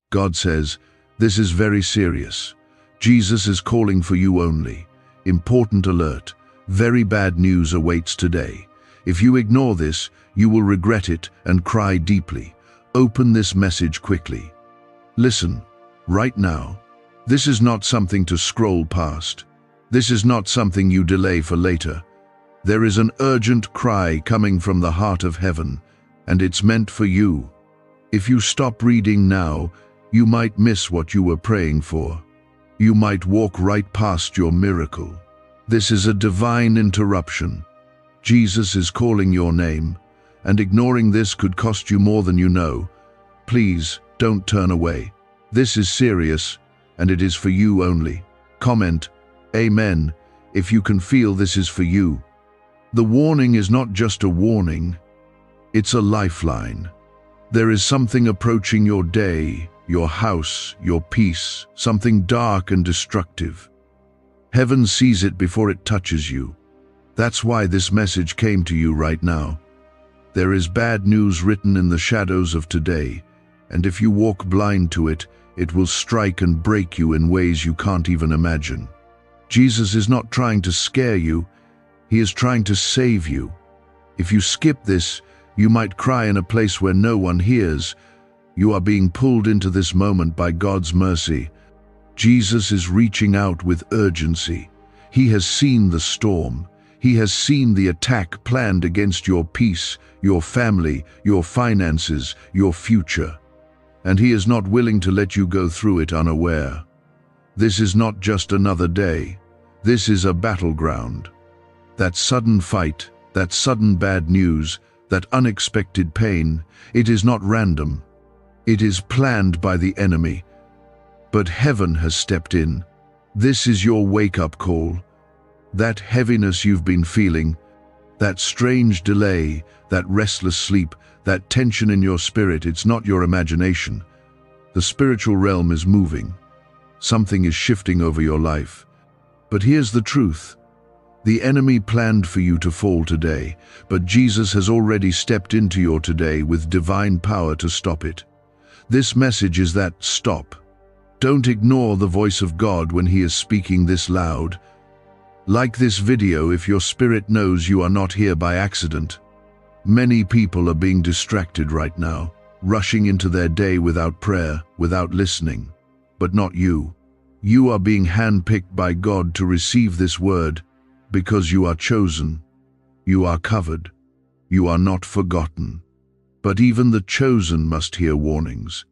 God says, "This is very serious. Jesus is calling for you only. Important alert. Very bad news awaits today. If you ignore this, you will regret it and cry deeply. Open this message quickly. Listen, right now. This is not something to scroll past. This is not something you delay for later. There is an urgent cry coming from the heart of heaven, and it's meant for you. If you stop reading now, you might miss what you were praying for. You might walk right past your miracle. This is a divine interruption. Jesus is calling your name, and ignoring this could cost you more than you know. Please, don't turn away. This is serious, and it is for you only. Comment, Amen, if you can feel this is for you. The warning is not just a warning, it's a lifeline. There is something approaching your day, your house, your peace, something dark and destructive. Heaven sees it before it touches you. That's why this message came to you right now. There is bad news written in the shadows of today, and if you walk blind to it, it will strike and break you in ways you can't even imagine. Jesus is not trying to scare you, he is trying to save you. If you skip this, you might cry in a place where no one hears. You are being pulled into this moment by God's mercy. Jesus is reaching out with urgency. He has seen the storm. He has seen the attack planned against your peace, your family, your finances, your future. And he is not willing to let you go through it unaware. This is not just another day. This is a battleground. That sudden fight, that sudden bad news, that unexpected pain, it is not random. It is planned by the enemy. But heaven has stepped in. This is your wake-up call. That heaviness you've been feeling, that strange delay, that restless sleep, that tension in your spirit, it's not your imagination. The spiritual realm is moving. Something is shifting over your life. But here's the truth. The enemy planned for you to fall today, but Jesus has already stepped into your today with divine power to stop it. This message is that stop. Don't ignore the voice of God when he is speaking this loud. Like this video if your spirit knows you are not here by accident. Many people are being distracted right now, rushing into their day without prayer, without listening. But not you. You are being handpicked by God to receive this word because you are chosen. You are covered. You are not forgotten. But even the chosen must hear warnings.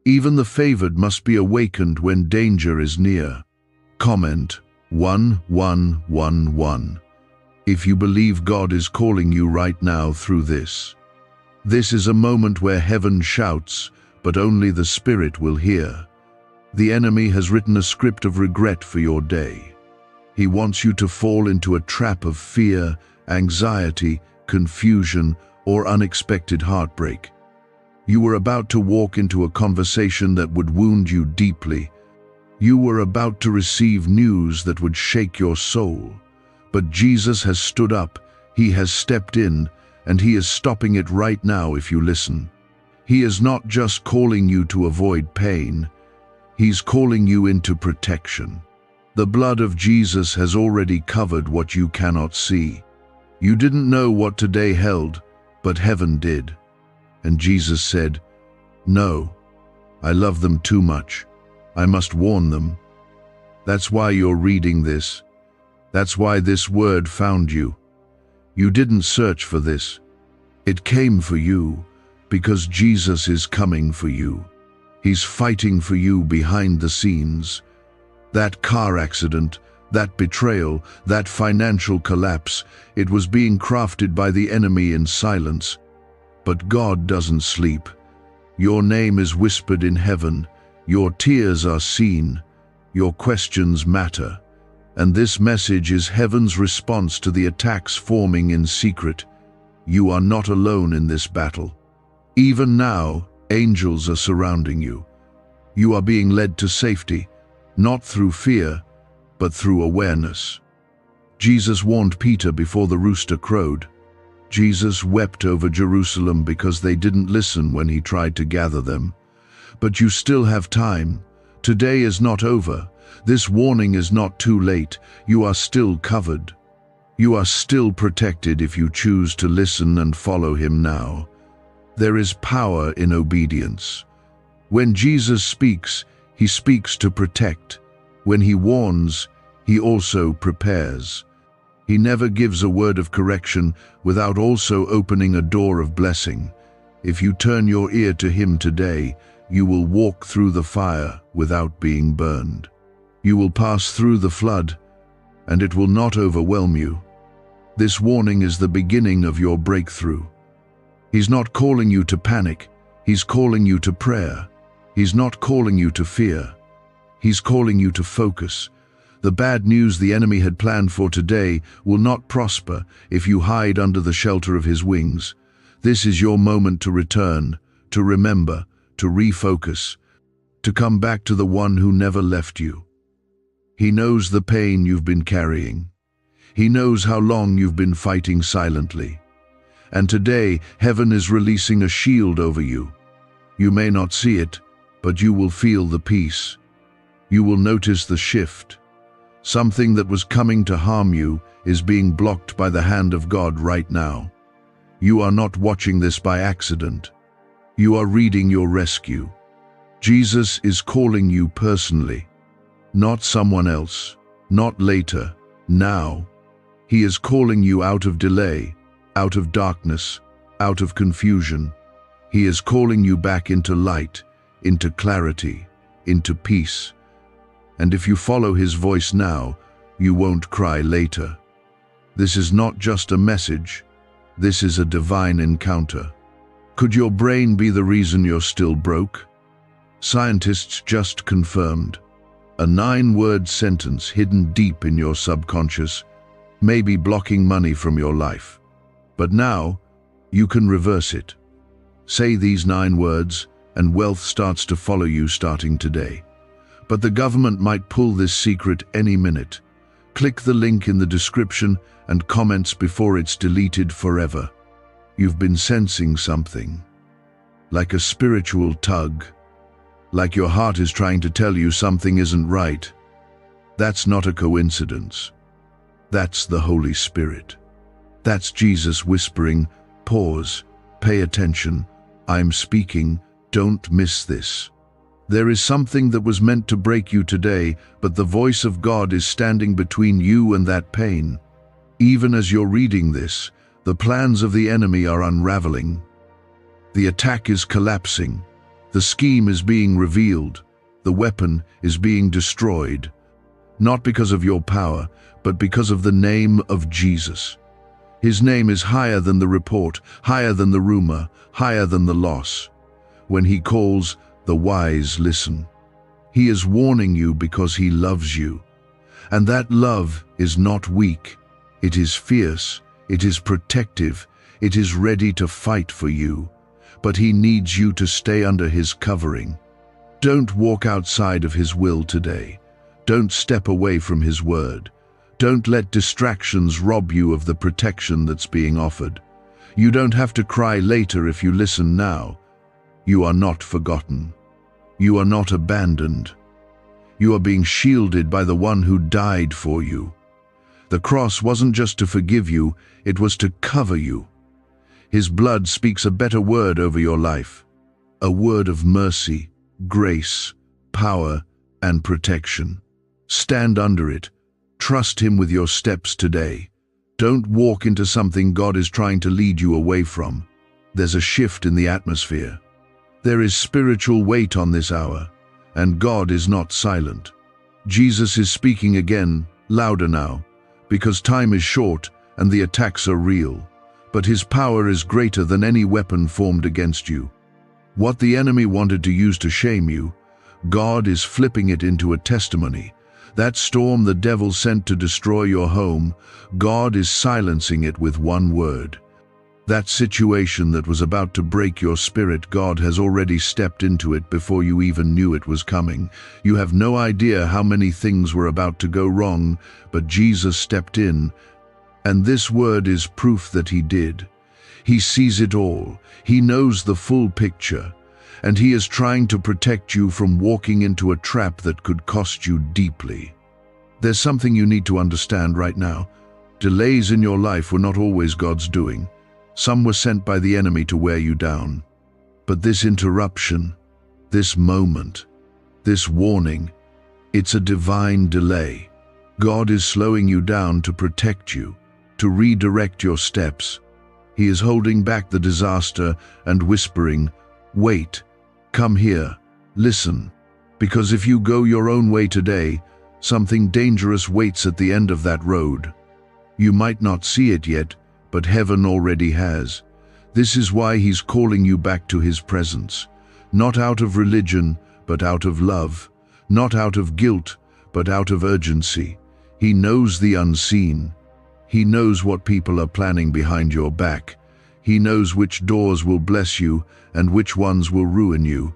Even the favored must be awakened when danger is near. Comment 1111 if you believe God is calling you right now through this. This is a moment where heaven shouts, but only the Spirit will hear. The enemy has written a script of regret for your day. He wants you to fall into a trap of fear, anxiety, confusion, or unexpected heartbreak. You were about to walk into a conversation that would wound you deeply. You were about to receive news that would shake your soul. But Jesus has stood up, he has stepped in, and he is stopping it right now if you listen. He is not just calling you to avoid pain, he's calling you into protection. The blood of Jesus has already covered what you cannot see. You didn't know what today held, but heaven did. And Jesus said, "No, I love them too much. I must warn them." That's why you're reading this. That's why this word found you. You didn't search for this. It came for you because Jesus is coming for you. He's fighting for you behind the scenes. That car accident, that betrayal, that financial collapse, it was being crafted by the enemy in silence. But God doesn't sleep. Your name is whispered in heaven. Your tears are seen. Your questions matter. And this message is heaven's response to the attacks forming in secret. You are not alone in this battle. Even now, angels are surrounding you. You are being led to safety, not through fear, but through awareness. Jesus warned Peter before the rooster crowed. Jesus wept over Jerusalem because they didn't listen when he tried to gather them. but you still have time. Today is not over. This warning is not too late. You are still covered. You are still protected if you choose to listen and follow him now. There is power in obedience. When Jesus speaks, he speaks to protect. When he warns, he also prepares. He never gives a word of correction without also opening a door of blessing. If you turn your ear to him today, you will walk through the fire without being burned. You will pass through the flood, and it will not overwhelm you. This warning is the beginning of your breakthrough. He's not calling you to panic. He's calling you to prayer. He's not calling you to fear. He's calling you to focus. The bad news the enemy had planned for today will not prosper if you hide under the shelter of his wings. This is your moment to return, to remember, to refocus, to come back to the one who never left you. He knows the pain you've been carrying. He knows how long you've been fighting silently. And today, heaven is releasing a shield over you. You may not see it, but you will feel the peace. You will notice the shift. Something that was coming to harm you is being blocked by the hand of God right now. You are not watching this by accident. You are reading your rescue. Jesus is calling you personally, not someone else, not later, now. He is calling you out of delay, out of darkness, out of confusion. He is calling you back into light, into clarity, into peace. And if you follow his voice now, you won't cry later. This is not just a message. This is a divine encounter. Could your brain be the reason you're still broke? Scientists just confirmed. A 9-word sentence hidden deep in your subconscious may be blocking money from your life. But now, you can reverse it. Say these 9 words, and wealth starts to follow you starting today. But the government might pull this secret any minute. Click the link in the description and comments before it's deleted forever. You've been sensing something, like a spiritual tug, like your heart is trying to tell you something isn't right. That's not a coincidence. That's the Holy Spirit. That's Jesus whispering, pause, pay attention, I'm speaking, don't miss this. There is something that was meant to break you today, but the voice of God is standing between you and that pain. Even as you're reading this, the plans of the enemy are unraveling. The attack is collapsing. The scheme is being revealed. The weapon is being destroyed. Not because of your power, but because of the name of Jesus. His name is higher than the report, higher than the rumor, higher than the loss. When he calls, the wise listen. He is warning you because he loves you. And that love is not weak. It is fierce. It is protective. It is ready to fight for you. But he needs you to stay under his covering. Don't walk outside of his will today. Don't step away from his word. Don't let distractions rob you of the protection that's being offered. You don't have to cry later if you listen now. You are not forgotten. You are not abandoned. You are being shielded by the one who died for you. The cross wasn't just to forgive you, it was to cover you. His blood speaks a better word over your life. A word of mercy, grace, power, and protection. Stand under it. Trust him with your steps today. Don't walk into something God is trying to lead you away from. There's a shift in the atmosphere. There is spiritual weight on this hour, and God is not silent. Jesus is speaking again, louder now, because time is short and the attacks are real. But his power is greater than any weapon formed against you. What the enemy wanted to use to shame you, God is flipping it into a testimony. That storm the devil sent to destroy your home, God is silencing it with one word. That situation that was about to break your spirit, God has already stepped into it before you even knew it was coming. You have no idea how many things were about to go wrong, but Jesus stepped in, and this word is proof that he did. He sees it all. He knows the full picture. and he is trying to protect you from walking into a trap that could cost you deeply. There's something you need to understand right now. Delays in your life were not always God's doing. Some were sent by the enemy to wear you down. But this interruption, this moment, this warning, it's a divine delay. God is slowing you down to protect you, to redirect your steps. He is holding back the disaster and whispering, "Wait, come here, listen." Because if you go your own way today, something dangerous waits at the end of that road. You might not see it yet, but heaven already has. This is why he's calling you back to his presence. Not out of religion, but out of love. Not out of guilt, but out of urgency. He knows the unseen. He knows what people are planning behind your back. He knows which doors will bless you and which ones will ruin you.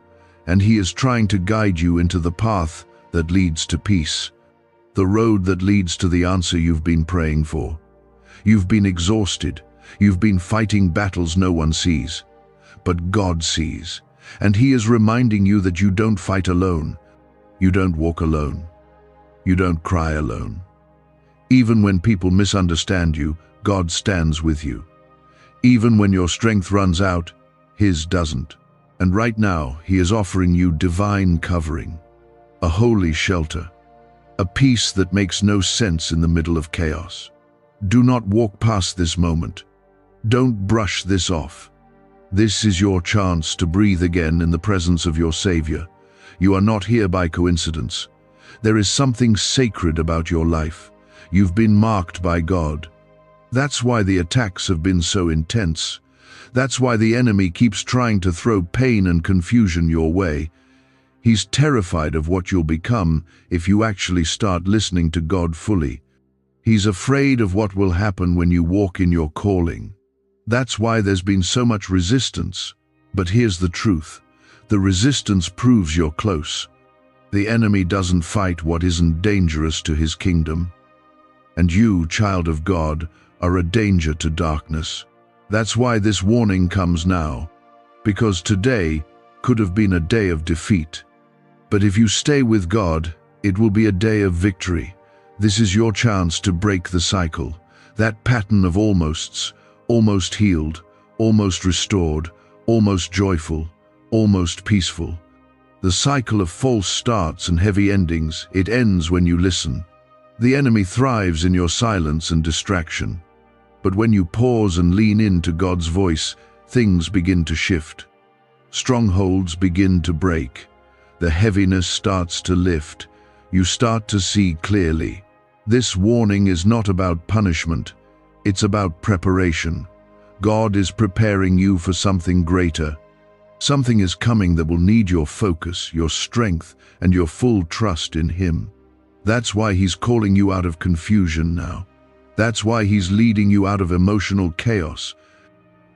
And he is trying to guide you into the path that leads to peace. The road that leads to the answer you've been praying for. You've been exhausted. You've been fighting battles no one sees. But God sees. And he is reminding you that you don't fight alone. You don't walk alone. You don't cry alone. Even when people misunderstand you, God stands with you. Even when your strength runs out, his doesn't. And right now, he is offering you divine covering, a holy shelter, a peace that makes no sense in the middle of chaos. Do not walk past this moment. Don't brush this off. This is your chance to breathe again in the presence of your Savior. You are not here by coincidence. There is something sacred about your life. You've been marked by God. That's why the attacks have been so intense. That's why the enemy keeps trying to throw pain and confusion your way. He's terrified of what you'll become if you actually start listening to God fully. He's afraid of what will happen when you walk in your calling. That's why there's been so much resistance. But here's the truth. The resistance proves you're close. The enemy doesn't fight what isn't dangerous to his kingdom. And you, child of God, are a danger to darkness. That's why this warning comes now. Because today could have been a day of defeat. But if you stay with God, it will be a day of victory. This is your chance to break the cycle, that pattern of almosts, almost healed, almost restored, almost joyful, almost peaceful. The cycle of false starts and heavy endings, it ends when you listen. The enemy thrives in your silence and distraction. But when you pause and lean into God's voice, things begin to shift. Strongholds begin to break. The heaviness starts to lift. You start to see clearly. This warning is not about punishment. It's about preparation. God is preparing you for something greater. Something is coming that will need your focus, your strength, and your full trust in him. That's why he's calling you out of confusion now. That's why he's leading you out of emotional chaos.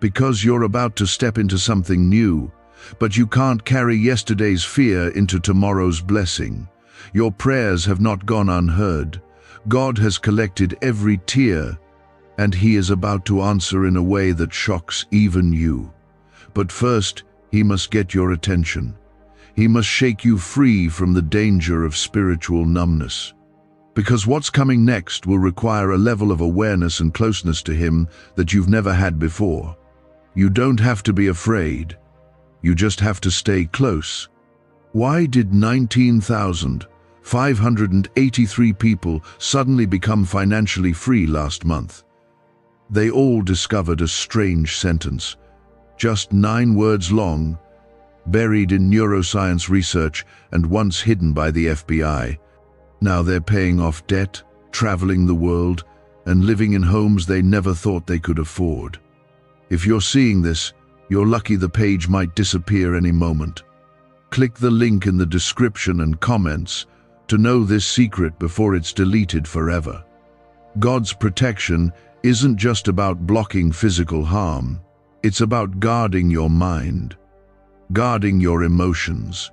Because you're about to step into something new, but you can't carry yesterday's fear into tomorrow's blessing. Your prayers have not gone unheard. God has collected every tear, and he is about to answer in a way that shocks even you. But first, he must get your attention. He must shake you free from the danger of spiritual numbness. Because what's coming next will require a level of awareness and closeness to him that you've never had before. You don't have to be afraid. You just have to stay close. Why did 19,583 people suddenly become financially free last month? They all discovered a strange sentence, just 9 words long, buried in neuroscience research and once hidden by the FBI. Now they're paying off debt, traveling the world, and living in homes they never thought they could afford. If you're seeing this, you're lucky the page might disappear any moment. Click the link in the description and comments to know this secret before it's deleted forever. God's protection isn't just about blocking physical harm. It's about guarding your mind, guarding your emotions,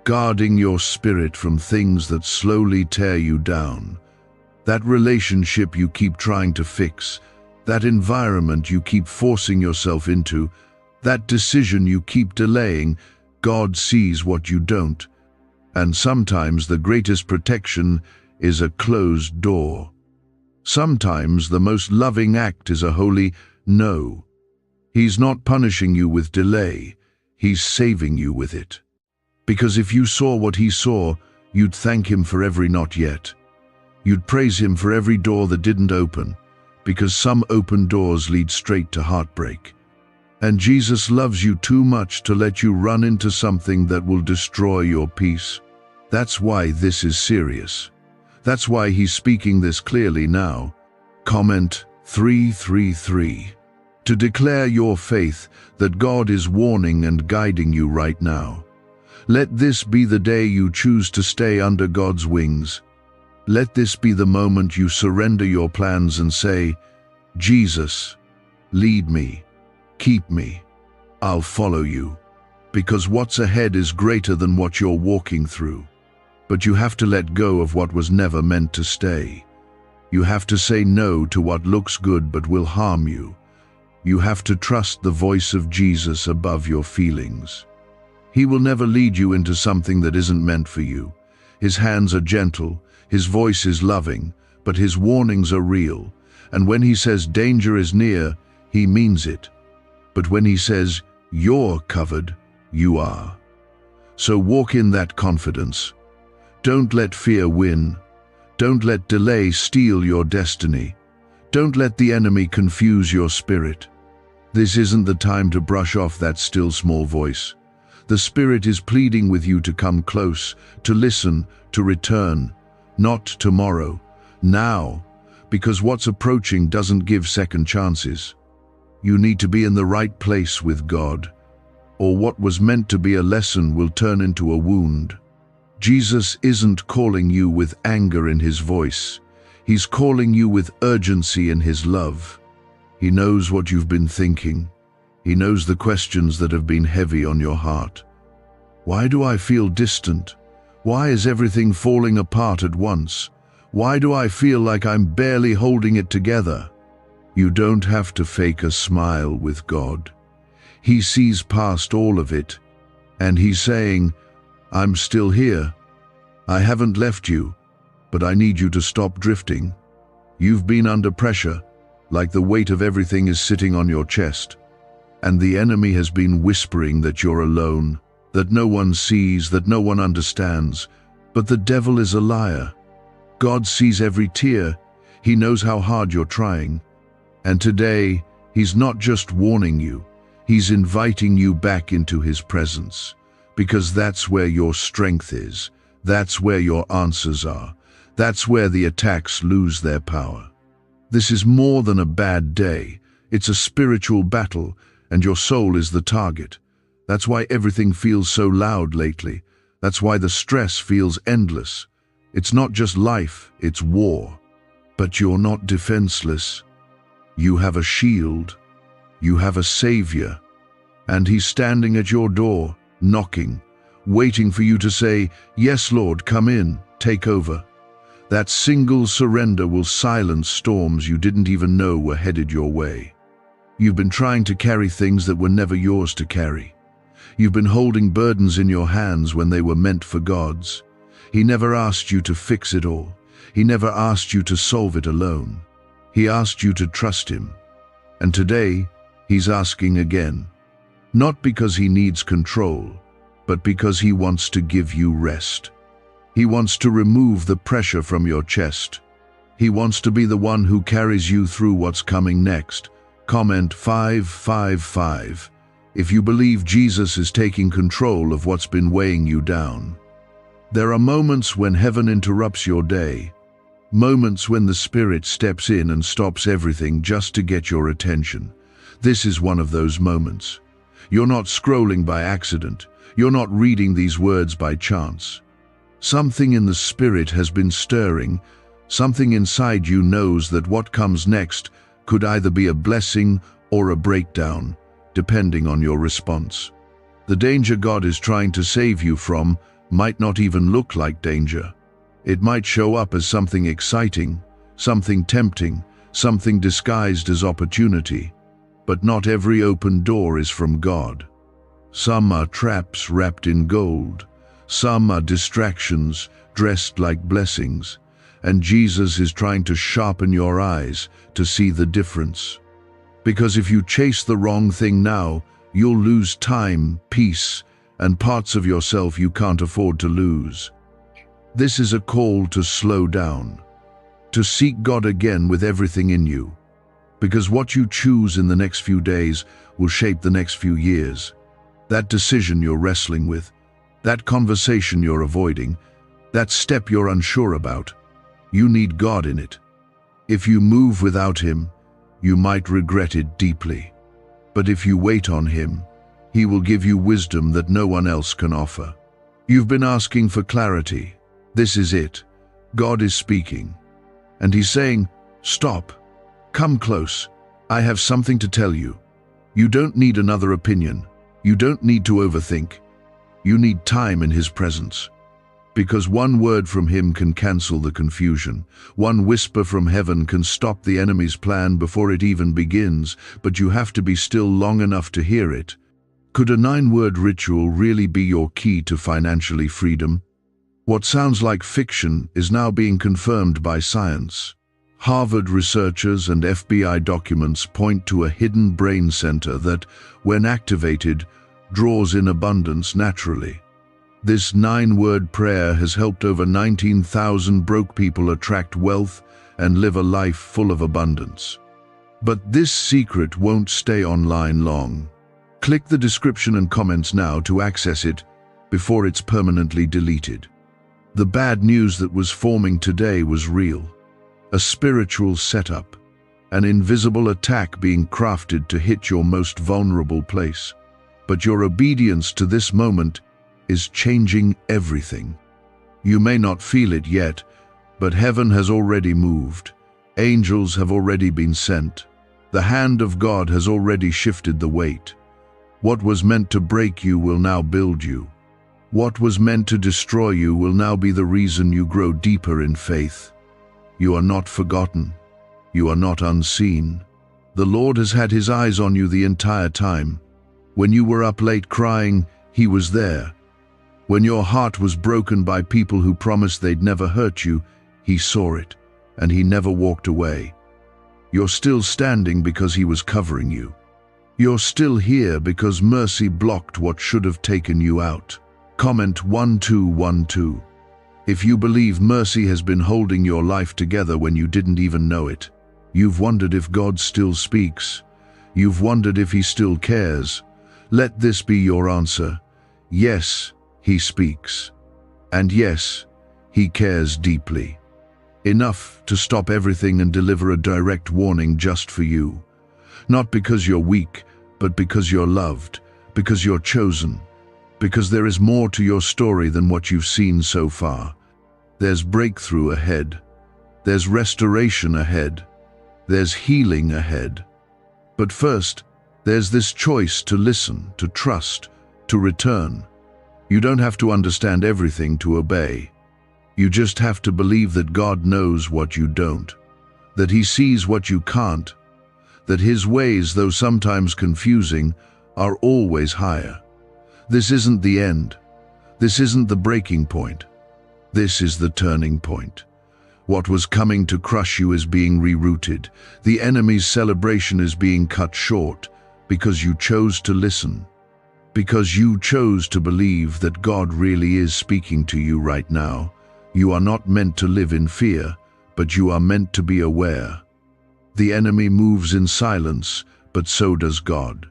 guarding your spirit from things that slowly tear you down. That relationship you keep trying to fix, that environment you keep forcing yourself into, that decision you keep delaying, God sees what you don't. And sometimes the greatest protection is a closed door. Sometimes the most loving act is a holy no. He's not punishing you with delay, he's saving you with it. Because if you saw what he saw, you'd thank him for every not yet. You'd praise him for every door that didn't open, because some open doors lead straight to heartbreak. And Jesus loves you too much to let you run into something that will destroy your peace. That's why this is serious. That's why he's speaking this clearly now. Comment 333. To declare your faith that God is warning and guiding you right now. Let this be the day you choose to stay under God's wings. Let this be the moment you surrender your plans and say, Jesus, lead me, keep me, I'll follow you. Because what's ahead is greater than what you're walking through. But you have to let go of what was never meant to stay. You have to say no to what looks good but will harm you. You have to trust the voice of Jesus above your feelings. He will never lead you into something that isn't meant for you. His hands are gentle, his voice is loving, but his warnings are real. And when he says danger is near, he means it. But when he says you're covered, you are. So walk in that confidence. Don't let fear win. Don't let delay steal your destiny. Don't let the enemy confuse your spirit. This isn't the time to brush off that still small voice. The Spirit is pleading with you to come close, to listen, to return. Not tomorrow, now, because what's approaching doesn't give second chances. You need to be in the right place with God, or what was meant to be a lesson will turn into a wound. Jesus isn't calling you with anger in his voice. He's calling you with urgency in his love. He knows what you've been thinking. He knows the questions that have been heavy on your heart. Why do I feel distant? Why is everything falling apart at once? Why do I feel like I'm barely holding it together? You don't have to fake a smile with God. He sees past all of it, and he's saying, I'm still here. I haven't left you, but I need you to stop drifting. You've been under pressure, like the weight of everything is sitting on your chest. And the enemy has been whispering that you're alone, that no one sees, that no one understands. But the devil is a liar. God sees every tear. He knows how hard you're trying. And today, he's not just warning you, he's inviting you back into his presence. Because that's where your strength is. That's where your answers are. That's where the attacks lose their power. This is more than a bad day. It's a spiritual battle, and your soul is the target. That's why everything feels so loud lately. That's why the stress feels endless. It's not just life, it's war. But you're not defenseless. You have a shield. You have a savior. And he's standing at your door, knocking, waiting for you to say, yes, Lord, come in, take over. That single surrender will silence storms you didn't even know were headed your way. You've been trying to carry things that were never yours to carry. You've been holding burdens in your hands when they were meant for God's. He never asked you to fix it all. He never asked you to solve it alone. He asked you to trust him. And today, he's asking again. Not because he needs control, but because he wants to give you rest. He wants to remove the pressure from your chest. He wants to be the one who carries you through what's coming next. Comment 555 if you believe Jesus is taking control of what's been weighing you down. There are moments when heaven interrupts your day, moments when the Spirit steps in and stops everything just to get your attention. This is one of those moments. You're not scrolling by accident. You're not reading these words by chance. Something in the Spirit has been stirring. Something inside you knows that what comes next could either be a blessing or a breakdown, depending on your response. The danger God is trying to save you from might not even look like danger. It might show up as something exciting, something tempting, something disguised as opportunity. But not every open door is from God. Some are traps wrapped in gold. Some are distractions dressed like blessings. And Jesus is trying to sharpen your eyes to see the difference. Because if you chase the wrong thing now, you'll lose time, peace, and parts of yourself you can't afford to lose. This is a call to slow down, to seek God again with everything in you. Because what you choose in the next few days will shape the next few years. That decision you're wrestling with, that conversation you're avoiding, that step you're unsure about, you need God in it. If you move without Him, you might regret it deeply. But if you wait on Him, He will give you wisdom that no one else can offer. You've been asking for clarity. This is it. God is speaking. And He's saying, stop. Come close. I have something to tell you. You don't need another opinion. You don't need to overthink. You need time in His presence. Because one word from Him can cancel the confusion. One whisper from heaven can stop the enemy's plan before it even begins, but you have to be still long enough to hear it. Could a 9-word ritual really be your key to financially freedom? What sounds like fiction is now being confirmed by science. Harvard researchers and FBI documents point to a hidden brain center that, when activated, draws in abundance naturally. This 9-word prayer has helped over 19,000 broke people attract wealth and live a life full of abundance. But this secret won't stay online long. Click the description and comments now to access it before it's permanently deleted. The bad news that was forming today was real. A spiritual setup, an invisible attack being crafted to hit your most vulnerable place. But your obedience to this moment is changing everything. You may not feel it yet, but heaven has already moved. Angels have already been sent. The hand of God has already shifted the weight. What was meant to break you will now build you. What was meant to destroy you will now be the reason you grow deeper in faith. You are not forgotten. You are not unseen. The Lord has had His eyes on you the entire time. When you were up late crying, He was there. When your heart was broken by people who promised they'd never hurt you, He saw it, and He never walked away. You're still standing because He was covering you. You're still here because mercy blocked what should have taken you out. Comment 1212. If you believe mercy has been holding your life together when you didn't even know it. You've wondered if God still speaks. You've wondered if He still cares. Let this be your answer. Yes, He speaks. And yes, He cares deeply. Enough to stop everything and deliver a direct warning just for you. Not because you're weak, but because you're loved, because you're chosen. Because there is more to your story than what you've seen so far. There's breakthrough ahead. There's restoration ahead. There's healing ahead. But first, there's this choice to listen, to trust, to return. You don't have to understand everything to obey. You just have to believe that God knows what you don't, that He sees what you can't, that His ways, though sometimes confusing, are always higher. This isn't the end. This isn't the breaking point. This is the turning point. What was coming to crush you is being rerouted. The enemy's celebration is being cut short because you chose to listen. Because you chose to believe that God really is speaking to you right now. You are not meant to live in fear, but you are meant to be aware. The enemy moves in silence, but so does God.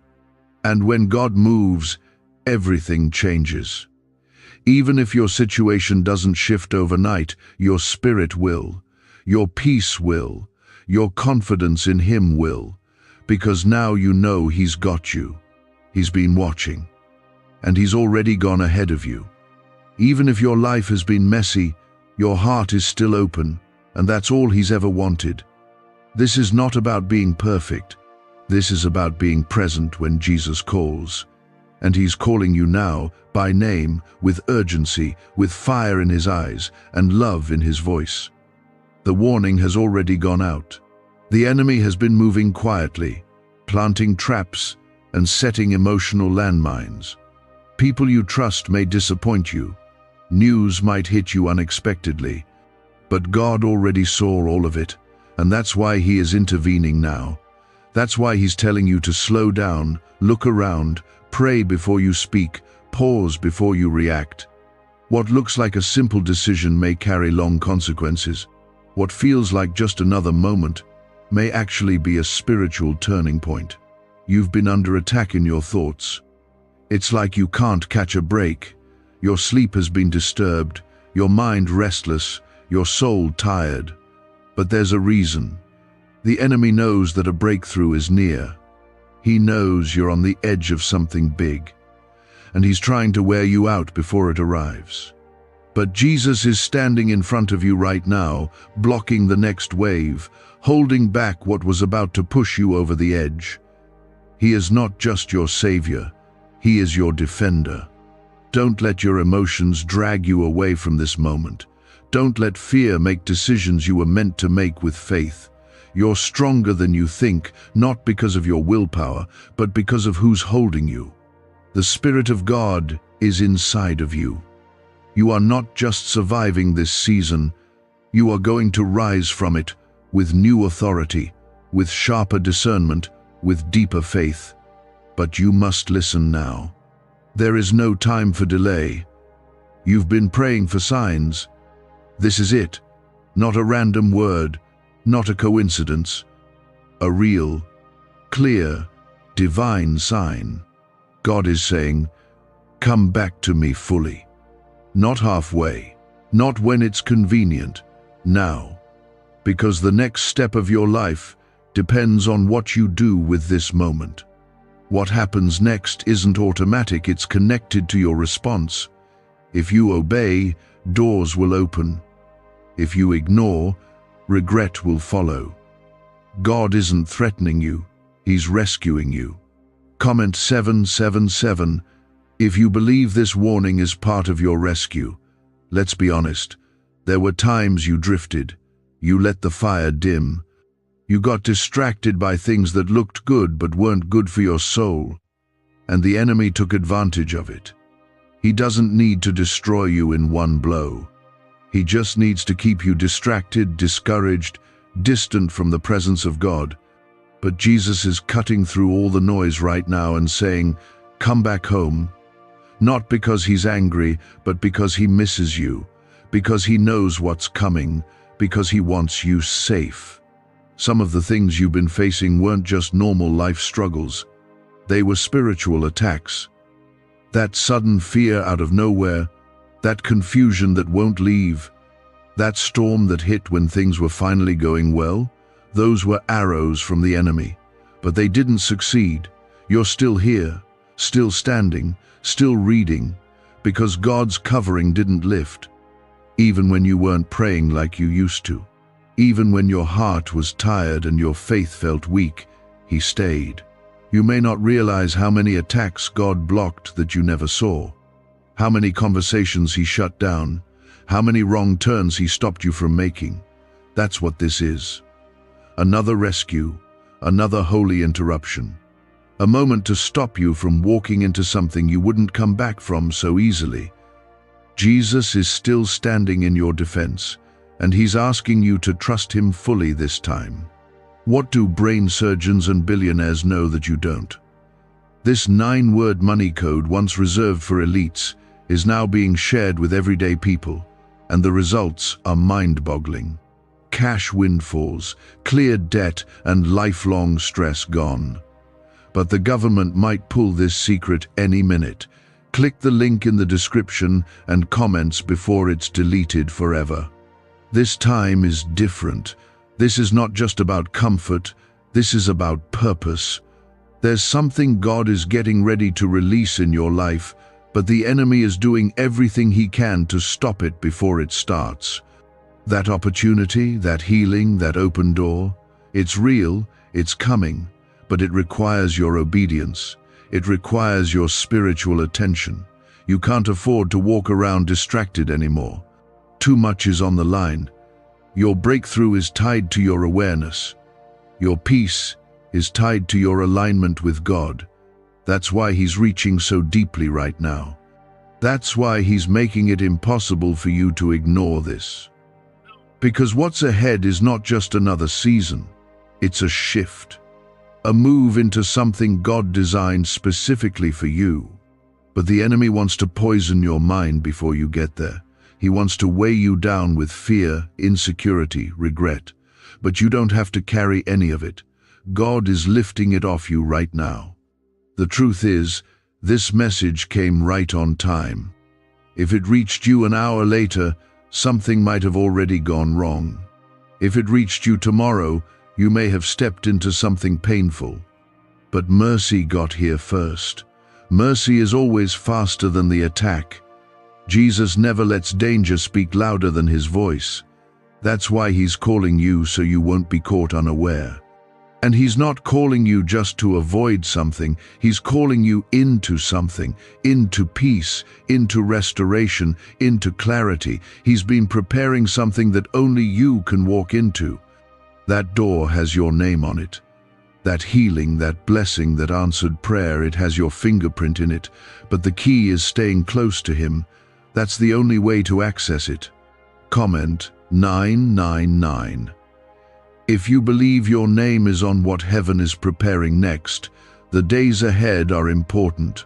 And when God moves, everything changes. Even if your situation doesn't shift overnight, your spirit will, your peace will, your confidence in Him will, because now you know He's got you. He's been watching, and He's already gone ahead of you. Even if your life has been messy, your heart is still open, and that's all He's ever wanted. This is not about being perfect. This is about being present when Jesus calls. And He's calling you now, by name, with urgency, with fire in His eyes, and love in His voice. The warning has already gone out. The enemy has been moving quietly, planting traps and setting emotional landmines. People you trust may disappoint you. News might hit you unexpectedly. But God already saw all of it, and that's why He is intervening now. That's why He's telling you to slow down, look around, pray before you speak, pause before you react. What looks like a simple decision may carry long consequences. What feels like just another moment may actually be a spiritual turning point. You've been under attack in your thoughts. It's like you can't catch a break. Your sleep has been disturbed, your mind restless, your soul tired. But there's a reason. The enemy knows that a breakthrough is near. He knows you're on the edge of something big, and he's trying to wear you out before it arrives. But Jesus is standing in front of you right now, blocking the next wave, holding back what was about to push you over the edge. He is not just your savior, he is your defender. Don't let your emotions drag you away from this moment. Don't let fear make decisions you were meant to make with faith. You're stronger than you think, not because of your willpower, but because of who's holding you. The Spirit of God is inside of you. You are not just surviving this season, you are going to rise from it with new authority, with sharper discernment, with deeper faith. But you must listen now. There is no time for delay. You've been praying for signs. This is it, not a random word, not a coincidence, a real, clear, divine sign. God is saying, come back to me fully. Not halfway, not when it's convenient, now. Because the next step of your life depends on what you do with this moment. What happens next isn't automatic, it's connected to your response. If you obey, doors will open. If you ignore, regret will follow. God isn't threatening you, He's rescuing you. Comment 777 if you believe this warning is part of your rescue. Let's be honest, there were times you drifted, you let the fire dim. You got distracted by things that looked good but weren't good for your soul, and the enemy took advantage of it. He doesn't need to destroy you in one blow. He just needs to keep you distracted, discouraged, distant from the presence of God. But Jesus is cutting through all the noise right now and saying, come back home. Not because He's angry, but because He misses you, because He knows what's coming, because He wants you safe. Some of the things you've been facing weren't just normal life struggles. They were spiritual attacks. That sudden fear out of nowhere, that confusion that won't leave, that storm that hit when things were finally going well, those were arrows from the enemy. But they didn't succeed. You're still here, still standing, still reading, because God's covering didn't lift. Even when you weren't praying like you used to, even when your heart was tired and your faith felt weak, He stayed. You may not realize how many attacks God blocked that you never saw. How many conversations He shut down, how many wrong turns He stopped you from making. That's what this is. Another rescue, another holy interruption. A moment to stop you from walking into something you wouldn't come back from so easily. Jesus is still standing in your defense, and He's asking you to trust Him fully this time. What do brain surgeons and billionaires know that you don't? This 9-word money code, once reserved for elites, is now being shared with everyday people, and the results are mind-boggling. Cash windfalls, cleared debt, and lifelong stress gone. But the government might pull this secret any minute. Click the link in the description and comments before it's deleted forever. This time is different. This is not just about comfort, this is about purpose. There's something God is getting ready to release in your life, but the enemy is doing everything he can to stop it before it starts. That opportunity, that healing, that open door, it's real, it's coming, but it requires your obedience. It requires your spiritual attention. You can't afford to walk around distracted anymore. Too much is on the line. Your breakthrough is tied to your awareness. Your peace is tied to your alignment with God. That's why he's reaching so deeply right now. That's why he's making it impossible for you to ignore this. Because what's ahead is not just another season, it's a shift. A move into something God designed specifically for you. But the enemy wants to poison your mind before you get there. He wants to weigh you down with fear, insecurity, regret. But you don't have to carry any of it. God is lifting it off you right now. The truth is, this message came right on time. If it reached you an hour later, something might have already gone wrong. If it reached you tomorrow, you may have stepped into something painful. But mercy got here first. Mercy is always faster than the attack. Jesus never lets danger speak louder than his voice. That's why he's calling you so you won't be caught unaware. And he's not calling you just to avoid something, he's calling you into something, into peace, into restoration, into clarity. He's been preparing something that only you can walk into. That door has your name on it. That healing, that blessing, that answered prayer, it has your fingerprint in it. But the key is staying close to him. That's the only way to access it. Comment 999. If you believe your name is on what heaven is preparing next, the days ahead are important.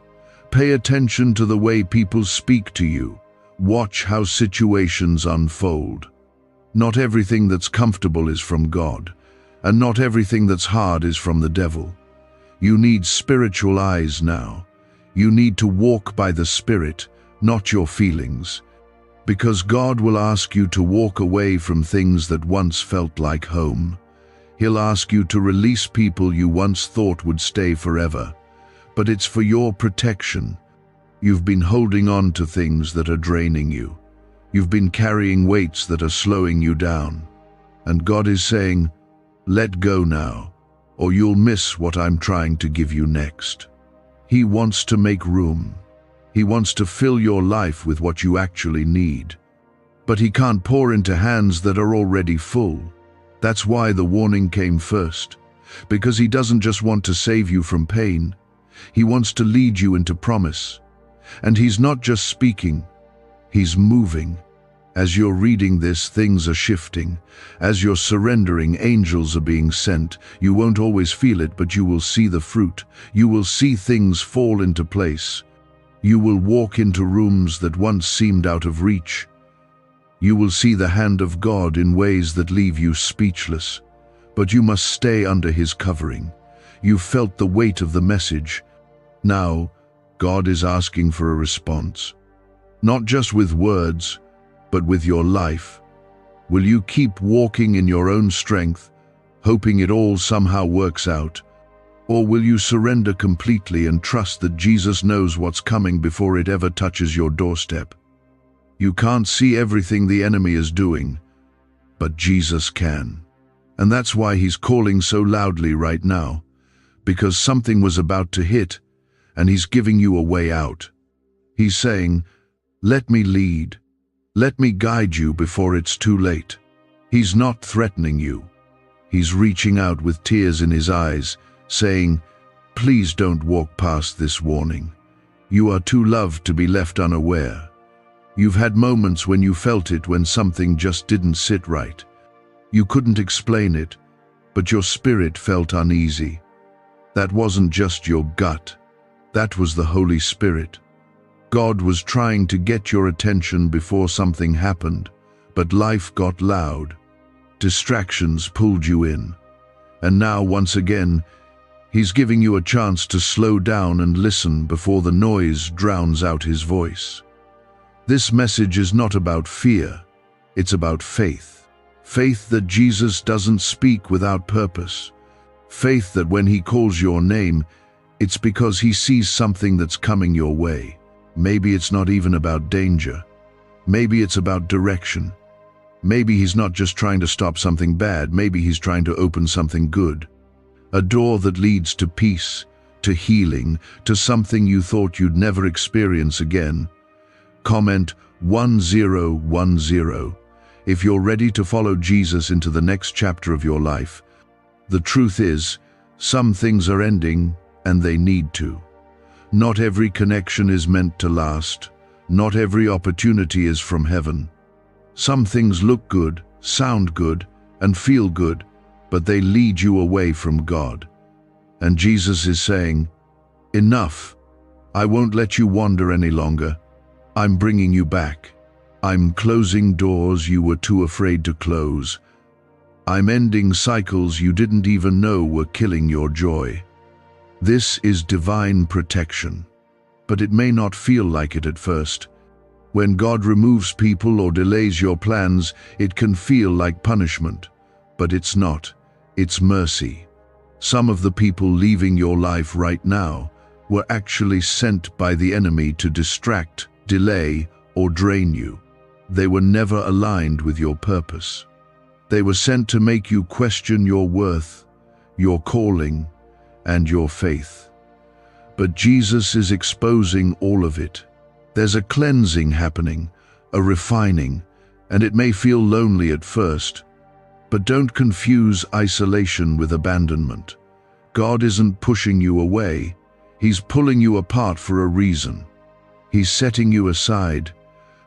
Pay attention to the way people speak to you. Watch how situations unfold. Not everything that's comfortable is from God, and not everything that's hard is from the devil. You need spiritual eyes now. You need to walk by the Spirit, not your feelings. Because God will ask you to walk away from things that once felt like home. He'll ask you to release people you once thought would stay forever. But it's for your protection. You've been holding on to things that are draining you. You've been carrying weights that are slowing you down. And God is saying, let go now, or you'll miss what I'm trying to give you next. He wants to make room. He wants to fill your life with what you actually need. But he can't pour into hands that are already full. That's why the warning came first. Because he doesn't just want to save you from pain. He wants to lead you into promise. And he's not just speaking, he's moving. As you're reading this, things are shifting. As you're surrendering, angels are being sent. You won't always feel it, but you will see the fruit. You will see things fall into place. You will walk into rooms that once seemed out of reach. You will see the hand of God in ways that leave you speechless. But you must stay under his covering. You felt the weight of the message. Now, God is asking for a response. Not just with words, but with your life. Will you keep walking in your own strength, hoping it all somehow works out? Or will you surrender completely and trust that Jesus knows what's coming before it ever touches your doorstep? You can't see everything the enemy is doing, but Jesus can. And that's why he's calling so loudly right now, because something was about to hit, and he's giving you a way out. He's saying, let me lead. Let me guide you before it's too late. He's not threatening you. He's reaching out with tears in his eyes, saying, please don't walk past this warning. You are too loved to be left unaware. You've had moments when you felt it, when something just didn't sit right. You couldn't explain it, but your spirit felt uneasy. That wasn't just your gut. That was the Holy Spirit. God was trying to get your attention before something happened, but life got loud. Distractions pulled you in. And now, once again, he's giving you a chance to slow down and listen before the noise drowns out his voice. This message is not about fear, it's about faith. Faith that Jesus doesn't speak without purpose. Faith that when he calls your name, it's because he sees something that's coming your way. Maybe it's not even about danger. Maybe it's about direction. Maybe he's not just trying to stop something bad, maybe he's trying to open something good. A door that leads to peace, to healing, to something you thought you'd never experience again. Comment 1010 if you're ready to follow Jesus into the next chapter of your life. The truth is, some things are ending, and they need to. Not every connection is meant to last. Not every opportunity is from heaven. Some things look good, sound good, and feel good, but they lead you away from God. And Jesus is saying, enough. I won't let you wander any longer. I'm bringing you back. I'm closing doors you were too afraid to close. I'm ending cycles you didn't even know were killing your joy. This is divine protection, but it may not feel like it at first. When God removes people or delays your plans, it can feel like punishment, but it's not. It's mercy. Some of the people leaving your life right now were actually sent by the enemy to distract, delay, or drain you. They were never aligned with your purpose. They were sent to make you question your worth, your calling, and your faith. But Jesus is exposing all of it. There's a cleansing happening, a refining, and it may feel lonely at first. But don't confuse isolation with abandonment. God isn't pushing you away. He's pulling you apart for a reason. He's setting you aside,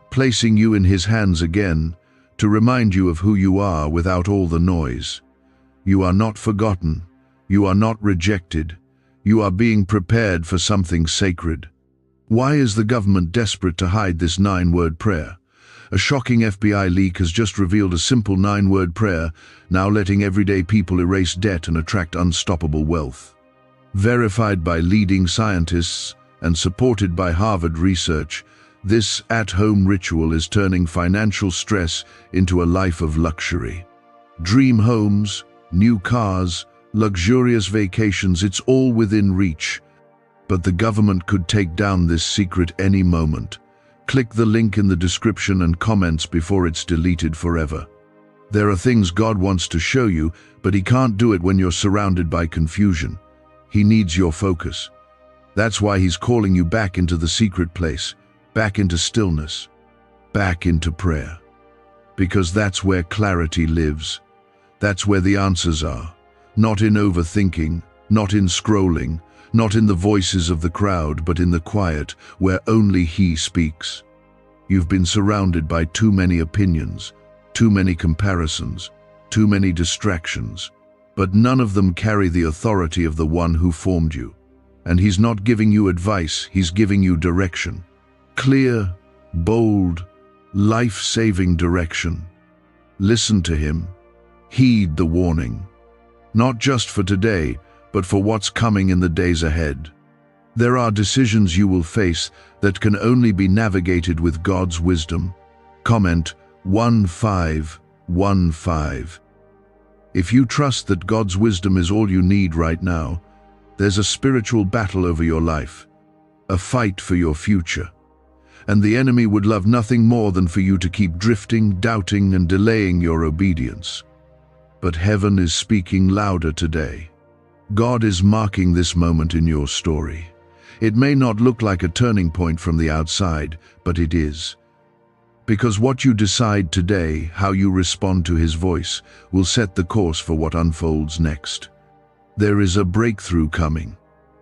placing you in His hands again, to remind you of who you are without all the noise. You are not forgotten. You are not rejected. You are being prepared for something sacred. Why is the government desperate to hide this 9-word prayer? A shocking FBI leak has just revealed a simple 9-word prayer, now letting everyday people erase debt and attract unstoppable wealth. Verified by leading scientists and supported by Harvard research, this at-home ritual is turning financial stress into a life of luxury. Dream homes, new cars, luxurious vacations, it's all within reach. But the government could take down this secret any moment. Click the link in the description and comments before it's deleted forever. There are things God wants to show you, but He can't do it when you're surrounded by confusion. He needs your focus. That's why He's calling you back into the secret place, back into stillness, back into prayer. Because that's where clarity lives. That's where the answers are. Not in overthinking, not in scrolling, not in the voices of the crowd, but in the quiet, where only He speaks. You've been surrounded by too many opinions, too many comparisons, too many distractions, but none of them carry the authority of the one who formed you. And He's not giving you advice, He's giving you direction. Clear, bold, life-saving direction. Listen to Him. Heed the warning. Not just for today, but for what's coming in the days ahead. There are decisions you will face that can only be navigated with God's wisdom. Comment 1515. If you trust that God's wisdom is all you need right now, there's a spiritual battle over your life, a fight for your future. And the enemy would love nothing more than for you to keep drifting, doubting, and delaying your obedience. But heaven is speaking louder today. God is marking this moment in your story. It may not look like a turning point from the outside, but it is. Because what you decide today, how you respond to His voice, will set the course for what unfolds next. There is a breakthrough coming.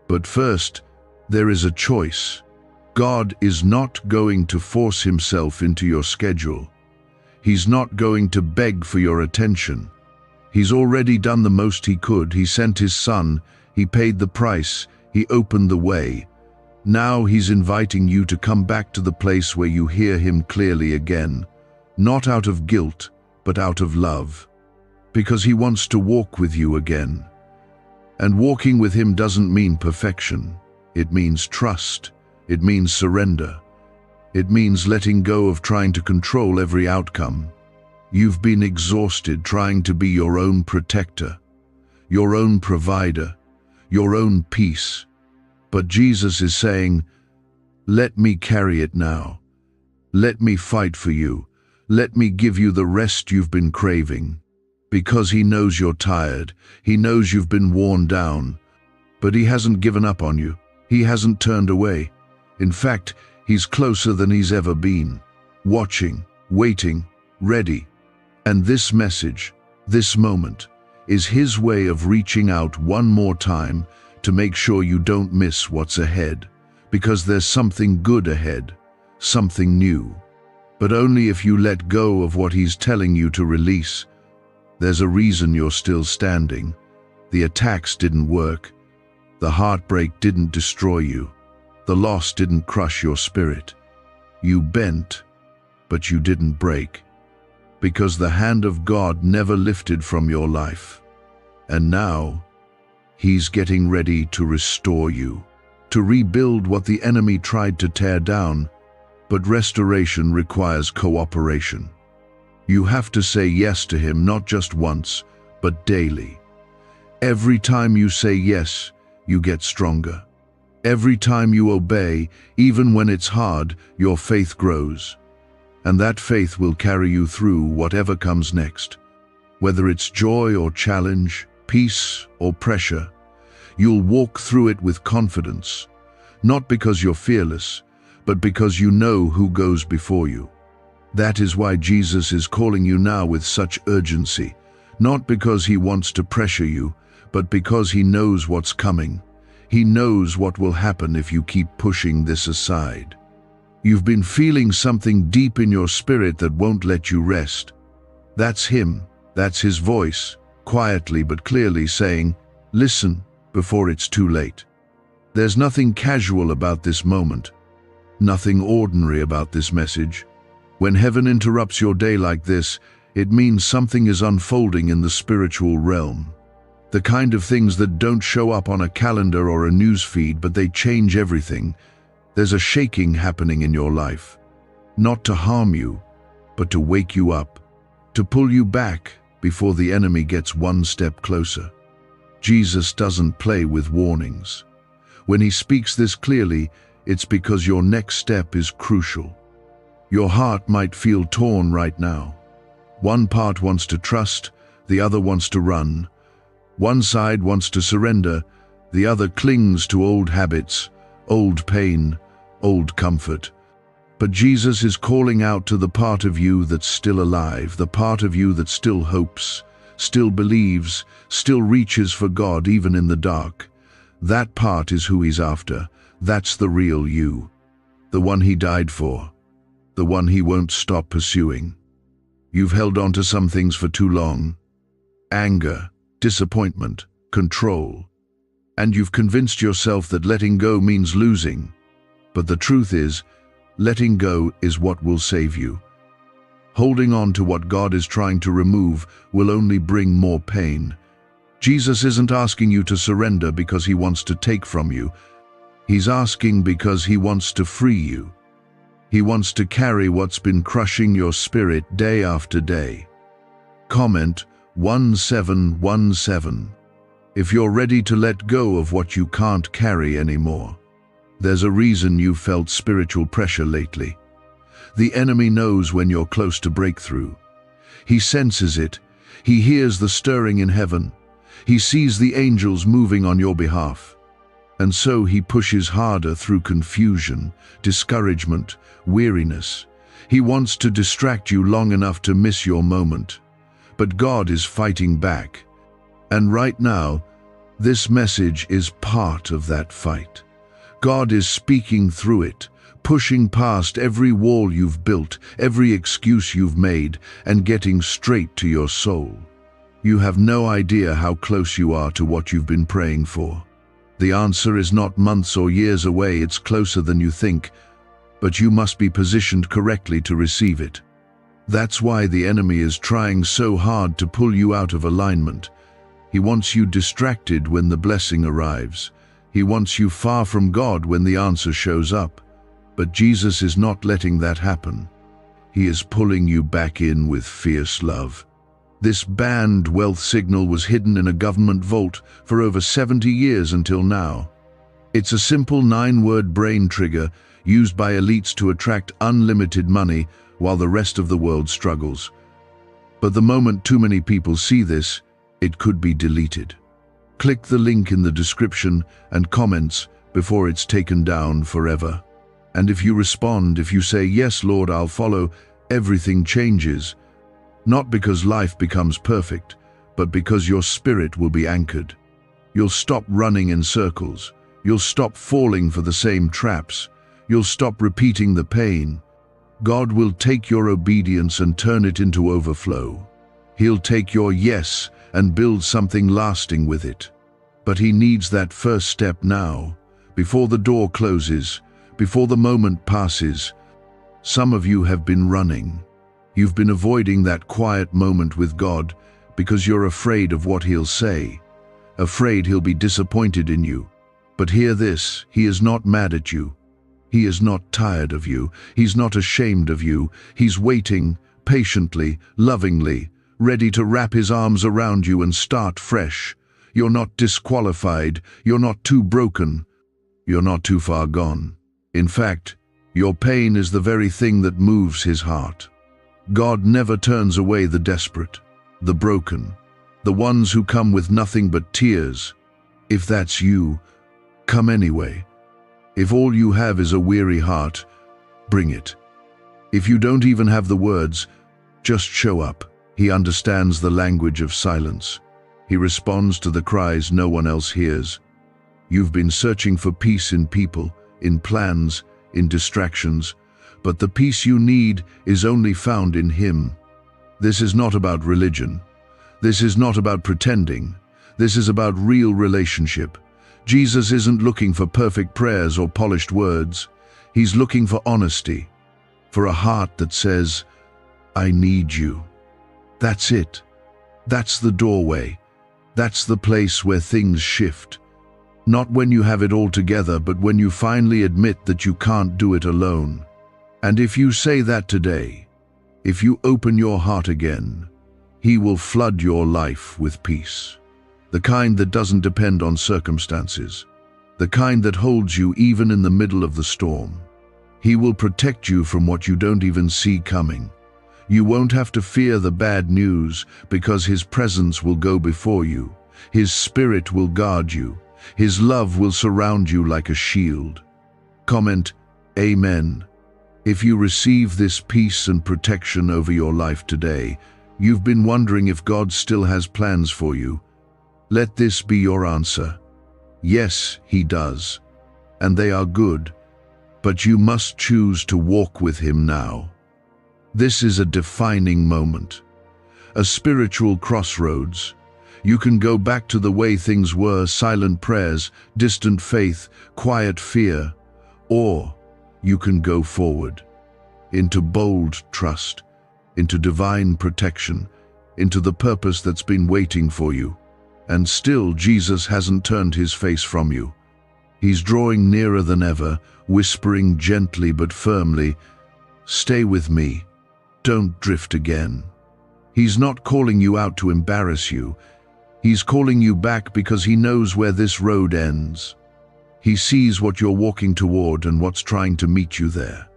But first, there is a choice. God is not going to force Himself into your schedule. He's not going to beg for your attention. He's already done the most He could. He sent His Son. He paid the price. He opened the way. Now He's inviting you to come back to the place where you hear Him clearly again, not out of guilt, but out of love. Because He wants to walk with you again. And walking with Him doesn't mean perfection. It means trust. It means surrender. It means letting go of trying to control every outcome. You've been exhausted trying to be your own protector, your own provider, your own peace. But Jesus is saying, let me carry it now. Let me fight for you. Let me give you the rest you've been craving. Because He knows you're tired. He knows you've been worn down. But He hasn't given up on you. He hasn't turned away. In fact, He's closer than He's ever been. Watching, waiting, ready. And this message, this moment, is His way of reaching out one more time to make sure you don't miss what's ahead. because there's something good ahead, something new. But only if you let go of what he's telling you to release. There's a reason you're still standing. The attacks didn't work. The heartbreak didn't destroy you. The loss didn't crush your spirit. You bent, but you didn't break, because the hand of God never lifted from your life. And now, he's getting ready to restore you, to rebuild what the enemy tried to tear down. But restoration requires cooperation. You have to say yes to him, not just once, but daily. Every time you say yes, you get stronger. Every time you obey, even when it's hard, your faith grows. And that faith will carry you through whatever comes next. Whether it's joy or challenge, peace or pressure, you'll walk through it with confidence, not because you're fearless, but because you know who goes before you. That is why Jesus is calling you now with such urgency, not because he wants to pressure you, but because he knows what's coming. He knows what will happen if you keep pushing this aside. You've been feeling something deep in your spirit that won't let you rest. That's him, that's his voice, quietly but clearly saying, listen before it's too late. There's nothing casual about this moment, nothing ordinary about this message. When heaven interrupts your day like this, it means something is unfolding in the spiritual realm. The kind of things that don't show up on a calendar or a news feed, but they change everything. There's a shaking happening in your life, not to harm you, but to wake you up, to pull you back before the enemy gets one step closer. Jesus doesn't play with warnings. When he speaks this clearly, it's because your next step is crucial. Your heart might feel torn right now. One part wants to trust, the other wants to run. One side wants to surrender, the other clings to old habits, old pain, old comfort. But Jesus is calling out to the part of you that's still alive, the part of you that still hopes, still believes, still reaches for God even in the dark. That part is who he's after. That's the real you, the one he died for, the one he won't stop pursuing. You've held on to some things for too long. Anger, disappointment, control. And you've convinced yourself that letting go means losing. But the truth is, letting go is what will save you. Holding on to what God is trying to remove will only bring more pain. Jesus isn't asking you to surrender because he wants to take from you. He's asking because he wants to free you. He wants to carry what's been crushing your spirit day after day. Comment 1717. If you're ready to let go of what you can't carry anymore. There's a reason you've felt spiritual pressure lately. The enemy knows when you're close to breakthrough. He senses it. He hears the stirring in heaven. He sees the angels moving on your behalf. And so he pushes harder through confusion, discouragement, weariness. He wants to distract you long enough to miss your moment. But God is fighting back. And right now, this message is part of that fight. God is speaking through it, pushing past every wall you've built, every excuse you've made, and getting straight to your soul. You have no idea how close you are to what you've been praying for. The answer is not months or years away, it's closer than you think, but you must be positioned correctly to receive it. That's why the enemy is trying so hard to pull you out of alignment. He wants you distracted when the blessing arrives. He wants you far from God when the answer shows up. But Jesus is not letting that happen. He is pulling you back in with fierce love. This banned wealth signal was hidden in a government vault for over 70 years until now. It's a simple 9-word brain trigger used by elites to attract unlimited money while the rest of the world struggles. But the moment too many people see this, it could be deleted. Click the link in the description and comments before it's taken down forever. And if you respond, if you say, "Yes, Lord, I'll follow," everything changes. Not because life becomes perfect, but because your spirit will be anchored. You'll stop running in circles. You'll stop falling for the same traps. You'll stop repeating the pain. God will take your obedience and turn it into overflow. He'll take your yes and build something lasting with it. But He needs that first step now, before the door closes, before the moment passes. Some of you have been running. You've been avoiding that quiet moment with God because you're afraid of what He'll say, afraid He'll be disappointed in you. But hear this, He is not mad at you. He is not tired of you. He's not ashamed of you. He's waiting, patiently, lovingly, ready to wrap His arms around you and start fresh. You're not disqualified. You're not too broken. You're not too far gone. In fact, your pain is the very thing that moves His heart. God never turns away the desperate, the broken, the ones who come with nothing but tears. If that's you, come anyway. If all you have is a weary heart, bring it. If you don't even have the words, just show up. He understands the language of silence. He responds to the cries no one else hears. You've been searching for peace in people, in plans, in distractions, but the peace you need is only found in Him. This is not about religion. This is not about pretending. This is about real relationship. Jesus isn't looking for perfect prayers or polished words. He's looking for honesty, for a heart that says, I need you. That's it. That's the doorway. That's the place where things shift. Not when you have it all together, but when you finally admit that you can't do it alone. And if you say that today, if you open your heart again, He will flood your life with peace. The kind that doesn't depend on circumstances. The kind that holds you even in the middle of the storm. He will protect you from what you don't even see coming. You won't have to fear the bad news because His presence will go before you. His Spirit will guard you. His love will surround you like a shield. Comment, Amen. If you receive this peace and protection over your life today, you've been wondering if God still has plans for you. Let this be your answer. Yes, He does. And they are good. But you must choose to walk with Him now. This is a defining moment. A spiritual crossroads. You can go back to the way things were, silent prayers, distant faith, quiet fear, or you can go forward, into bold trust, into divine protection, into the purpose that's been waiting for you. And still, Jesus hasn't turned His face from you. He's drawing nearer than ever, whispering gently but firmly, stay with me, don't drift again. He's not calling you out to embarrass you. He's calling you back because He knows where this road ends. He sees what you're walking toward and what's trying to meet you there.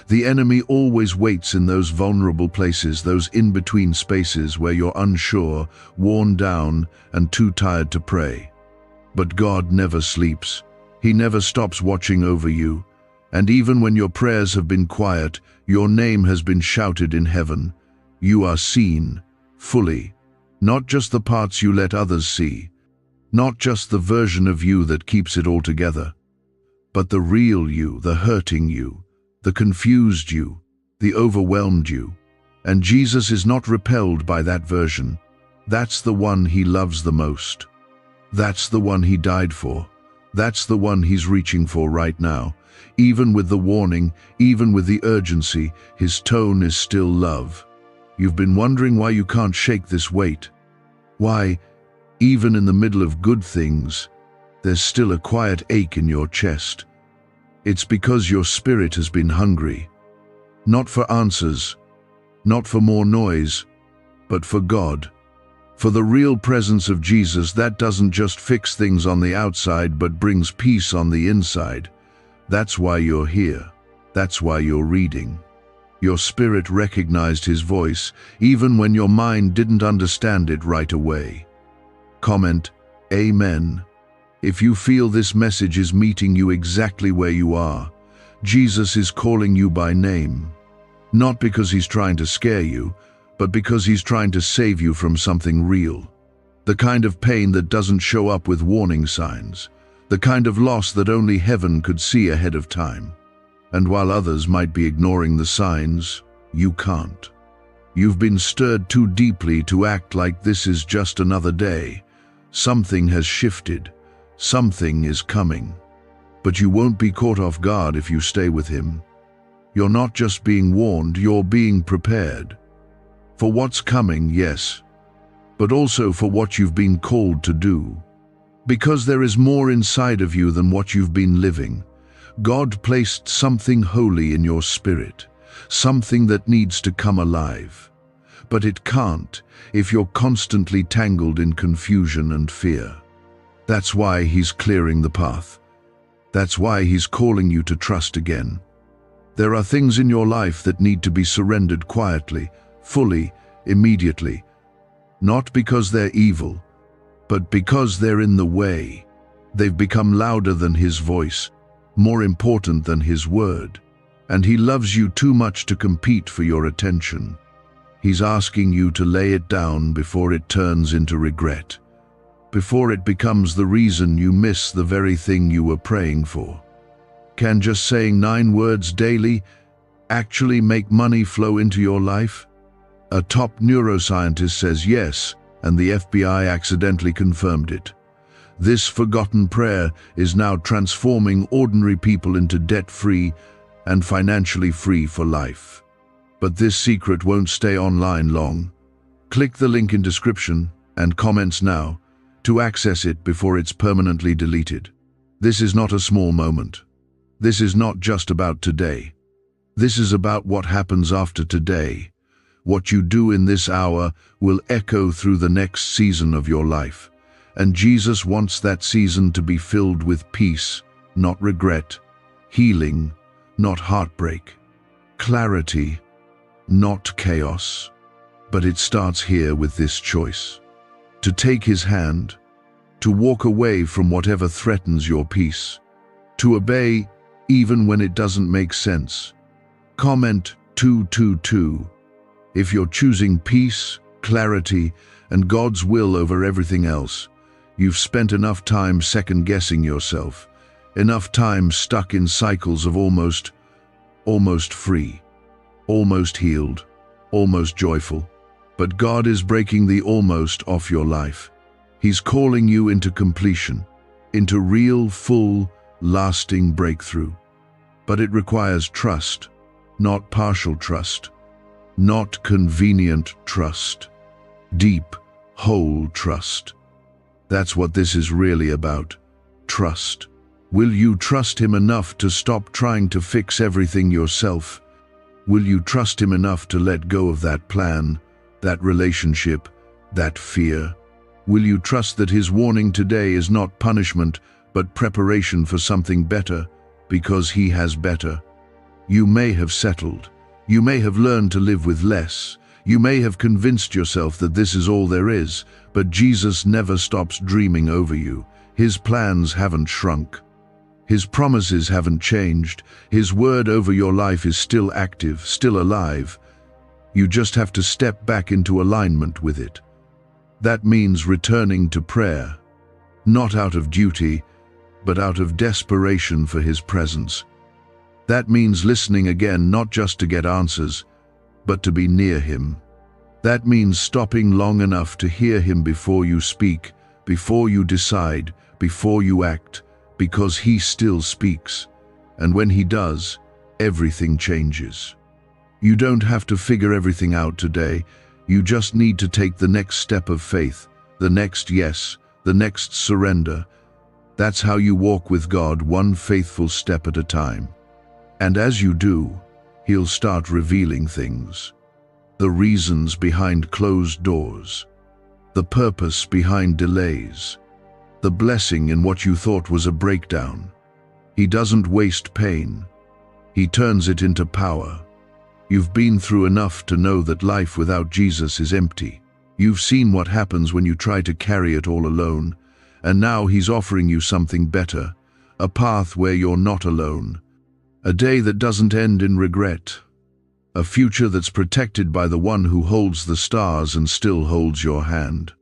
The enemy always waits in those vulnerable places, those in-between spaces where you're unsure, worn down, and too tired to pray. But God never sleeps. He never stops watching over you. And even when your prayers have been quiet, your name has been shouted in heaven. You are seen, fully, not just the parts you let others see, not just the version of you that keeps it all together, but the real you, the hurting you, the confused you, the overwhelmed you. And Jesus is not repelled by that version. That's the one He loves the most. That's the one He died for. That's the one He's reaching for right now. Even with the warning, even with the urgency, His tone is still love. You've been wondering why you can't shake this weight. Why, even in the middle of good things, there's still a quiet ache in your chest. It's because your spirit has been hungry. Not for answers, not for more noise, but for God. For the real presence of Jesus that doesn't just fix things on the outside but brings peace on the inside. That's why you're here. That's why you're reading. Your spirit recognized His voice, even when your mind didn't understand it right away. Comment, Amen. If you feel this message is meeting you exactly where you are, Jesus is calling you by name. Not because He's trying to scare you, but because He's trying to save you from something real. The kind of pain that doesn't show up with warning signs. the kind of loss that only heaven could see ahead of time. And while others might be ignoring the signs, you can't. You've been stirred too deeply to act like this is just another day. Something has shifted. Something is coming. But you won't be caught off guard if you stay with him. You're not just being warned, you're being prepared. For what's coming, yes, but also for what you've been called to do. Because there is more inside of you than what you've been living. God placed something holy in your spirit, something that needs to come alive. But it can't if you're constantly tangled in confusion and fear. That's why he's clearing the path. That's why he's calling you to trust again. There are things in your life that need to be surrendered quietly, fully, immediately. Not because they're evil, but because they're in the way. They've become louder than his voice, more important than his word. And he loves you too much to compete for your attention. He's asking you to lay it down before it turns into regret, before it becomes the reason you miss the very thing you were praying for. Can just saying 9 words daily actually make money flow into your life? A top neuroscientist says yes, and the FBI accidentally confirmed it. This forgotten prayer is now transforming ordinary people into debt-free and financially free for life. But this secret won't stay online long. Click the link in description and comments now to access it before it's permanently deleted. This is not a small moment. This is not just about today. This is about what happens after today. What you do in this hour will echo through the next season of your life. And Jesus wants that season to be filled with peace, not regret, healing, not heartbreak, clarity, not chaos. But it starts here with this choice: to take his hand, to walk away from whatever threatens your peace, to obey even when it doesn't make sense. Comment 222 if you're choosing peace, clarity, and God's will over everything else. You've spent enough time second-guessing yourself, enough time stuck in cycles of almost free, almost healed, almost joyful. But God is breaking the almost off your life. He's calling you into completion, into real, full, lasting breakthrough. But it requires trust, not partial trust, not convenient trust, deep, whole trust. That's what this is really about, trust. Will you trust him enough to stop trying to fix everything yourself? Will you trust him enough to let go of that plan, that relationship, that fear? Will you trust that his warning today is not punishment, but preparation for something better, because he has better? You may have settled. You may have learned to live with less. You may have convinced yourself that this is all there is, but Jesus never stops dreaming over you. His plans haven't shrunk. His promises haven't changed. His word over your life is still active, still alive. You just have to step back into alignment with it. That means returning to prayer, not out of duty, but out of desperation for his presence. That means listening again, not just to get answers, but to be near him. That means stopping long enough to hear him before you speak, before you decide, before you act, because he still speaks. And when he does, everything changes. You don't have to figure everything out today. You just need to take the next step of faith, the next yes, the next surrender. That's how you walk with God, one faithful step at a time. And as you do, he'll start revealing things. The reasons behind closed doors, the purpose behind delays, the blessing in what you thought was a breakdown. He doesn't waste pain. He turns it into power. You've been through enough to know that life without Jesus is empty. You've seen what happens when you try to carry it all alone, and now he's offering you something better, a path where you're not alone, a day that doesn't end in regret, a future that's protected by the one who holds the stars and still holds your hand.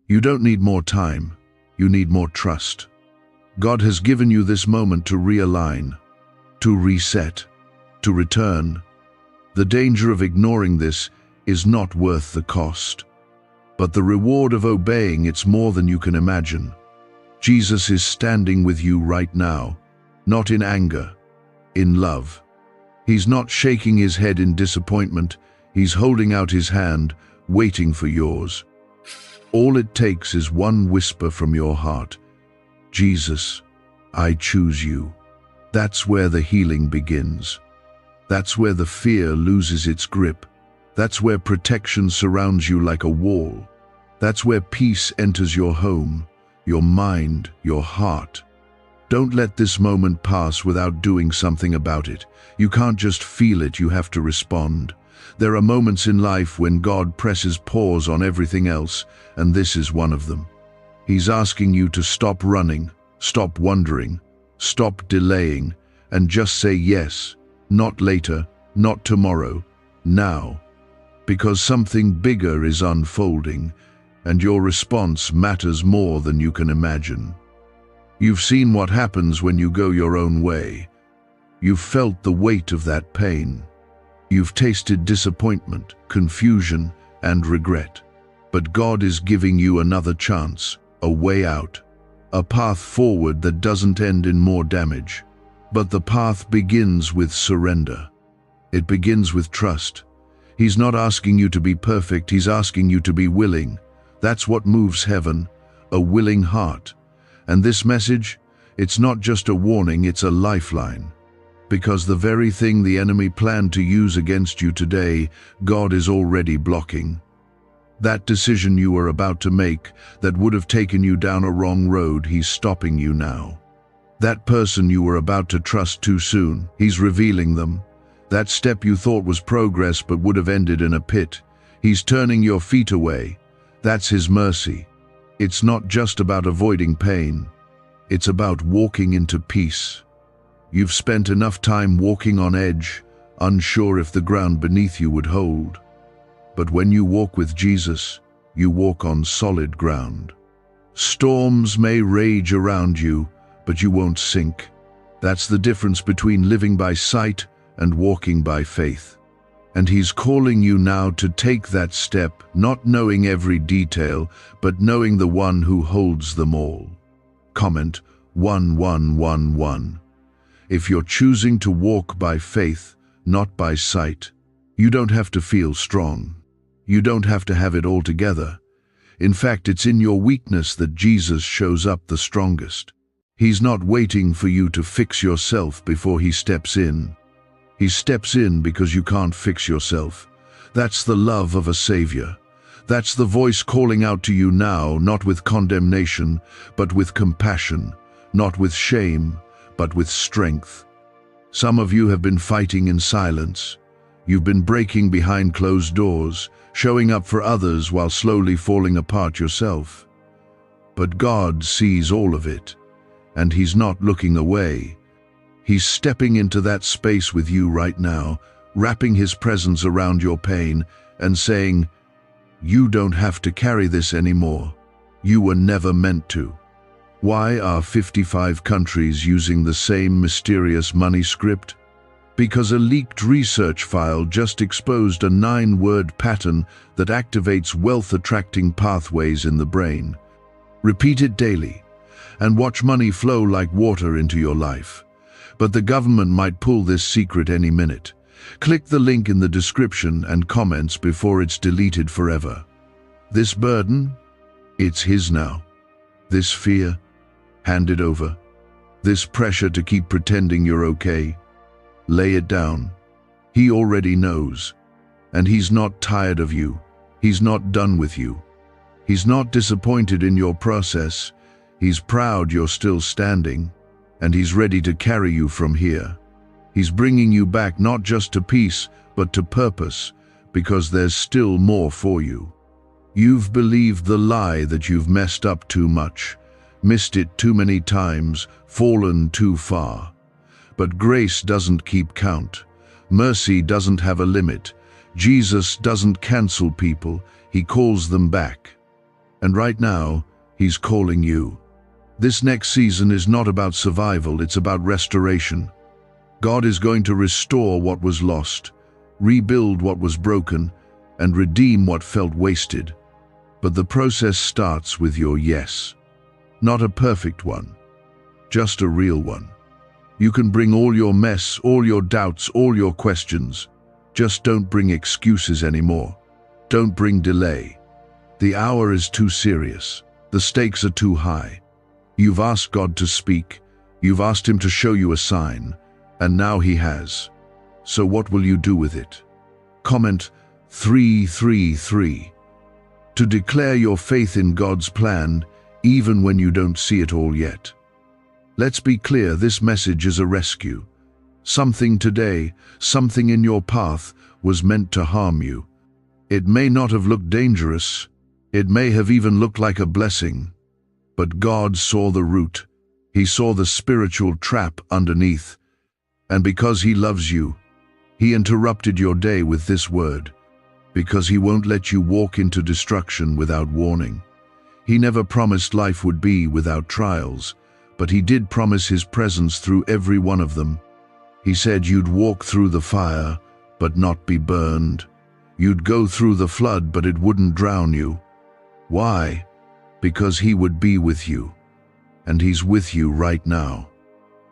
You don't need more time, you need more trust. God has given you this moment to realign, to reset, to return. The danger of ignoring this is not worth the cost. But the reward of obeying, it's more than you can imagine. Jesus is standing with you right now, not in anger, in love. He's not shaking his head in disappointment. He's holding out his hand, waiting for yours. All it takes is one whisper from your heart. Jesus, I choose you. That's where the healing begins. That's where the fear loses its grip. That's where protection surrounds you like a wall. That's where peace enters your home, your mind, your heart. Don't let this moment pass without doing something about it. You can't just feel it, you have to respond. There are moments in life when God presses pause on everything else, and this is one of them. He's asking you to stop running, stop wondering, stop delaying, and just say yes, not later, not tomorrow, now. Because something bigger is unfolding, and your response matters more than you can imagine. You've seen what happens when you go your own way. You've felt the weight of that pain. You've tasted disappointment, confusion, and regret. But God is giving you another chance, a way out, a path forward that doesn't end in more damage. But the path begins with surrender. It begins with trust. He's not asking you to be perfect, he's asking you to be willing. That's what moves heaven, a willing heart. And this message, it's not just a warning, it's a lifeline. Because the very thing the enemy planned to use against you today, God is already blocking. That decision you were about to make that would have taken you down a wrong road, he's stopping you now. That person you were about to trust too soon, he's revealing them. That step you thought was progress but would have ended in a pit, he's turning your feet away. That's his mercy. It's not just about avoiding pain. It's about walking into peace. You've spent enough time walking on edge, unsure if the ground beneath you would hold. But when you walk with Jesus, you walk on solid ground. Storms may rage around you, but you won't sink. That's the difference between living by sight and walking by faith. And he's calling you now to take that step, not knowing every detail, but knowing the one who holds them all. Comment 1111. If you're choosing to walk by faith, not by sight, you don't have to feel strong. You don't have to have it all together. In fact, it's in your weakness that Jesus shows up the strongest. He's not waiting for you to fix yourself before he steps in. He steps in because you can't fix yourself. That's the love of a Savior. That's the voice calling out to you now, not with condemnation, but with compassion, not with shame, but with strength. Some of you have been fighting in silence. You've been breaking behind closed doors, showing up for others while slowly falling apart yourself. But God sees all of it, and he's not looking away. He's stepping into that space with you right now, wrapping his presence around your pain and saying, "You don't have to carry this anymore. You were never meant to." Why are 55 countries using the same mysterious money script? Because a leaked research file just exposed a 9-word pattern that activates wealth-attracting pathways in the brain. Repeat it daily, and watch money flow like water into your life. But the government might pull this secret any minute. Click the link in the description and comments before it's deleted forever. This burden, it's his now. This fear, hand it over. This pressure to keep pretending you're okay, lay it down. He already knows. And he's not tired of you. He's not done with you. He's not disappointed in your process. He's proud you're still standing. And he's ready to carry you from here. He's bringing you back not just to peace, but to purpose, because there's still more for you. You've believed the lie that you've messed up too much, missed it too many times, fallen too far. But grace doesn't keep count. Mercy doesn't have a limit. Jesus doesn't cancel people, he calls them back. And right now, he's calling you. This next season is not about survival, it's about restoration. God is going to restore what was lost, rebuild what was broken, and redeem what felt wasted. But the process starts with your yes. Not a perfect one, just a real one. You can bring all your mess, all your doubts, all your questions. Just don't bring excuses anymore. Don't bring delay. The hour is too serious. The stakes are too high. You've asked God to speak. You've asked Him to show you a sign. And now He has. So what will you do with it? Comment 333. To declare your faith in God's plan, even when you don't see it all yet. Let's be clear, this message is a rescue. Something today, something in your path was meant to harm you. It may not have looked dangerous. It may have even looked like a blessing. But God saw the root. He saw the spiritual trap underneath. And because He loves you, He interrupted your day with this word. Because He won't let you walk into destruction without warning. He never promised life would be without trials, but He did promise His presence through every one of them. He said you'd walk through the fire, but not be burned. You'd go through the flood, but it wouldn't drown you. Why? Because He would be with you. And He's with you right now.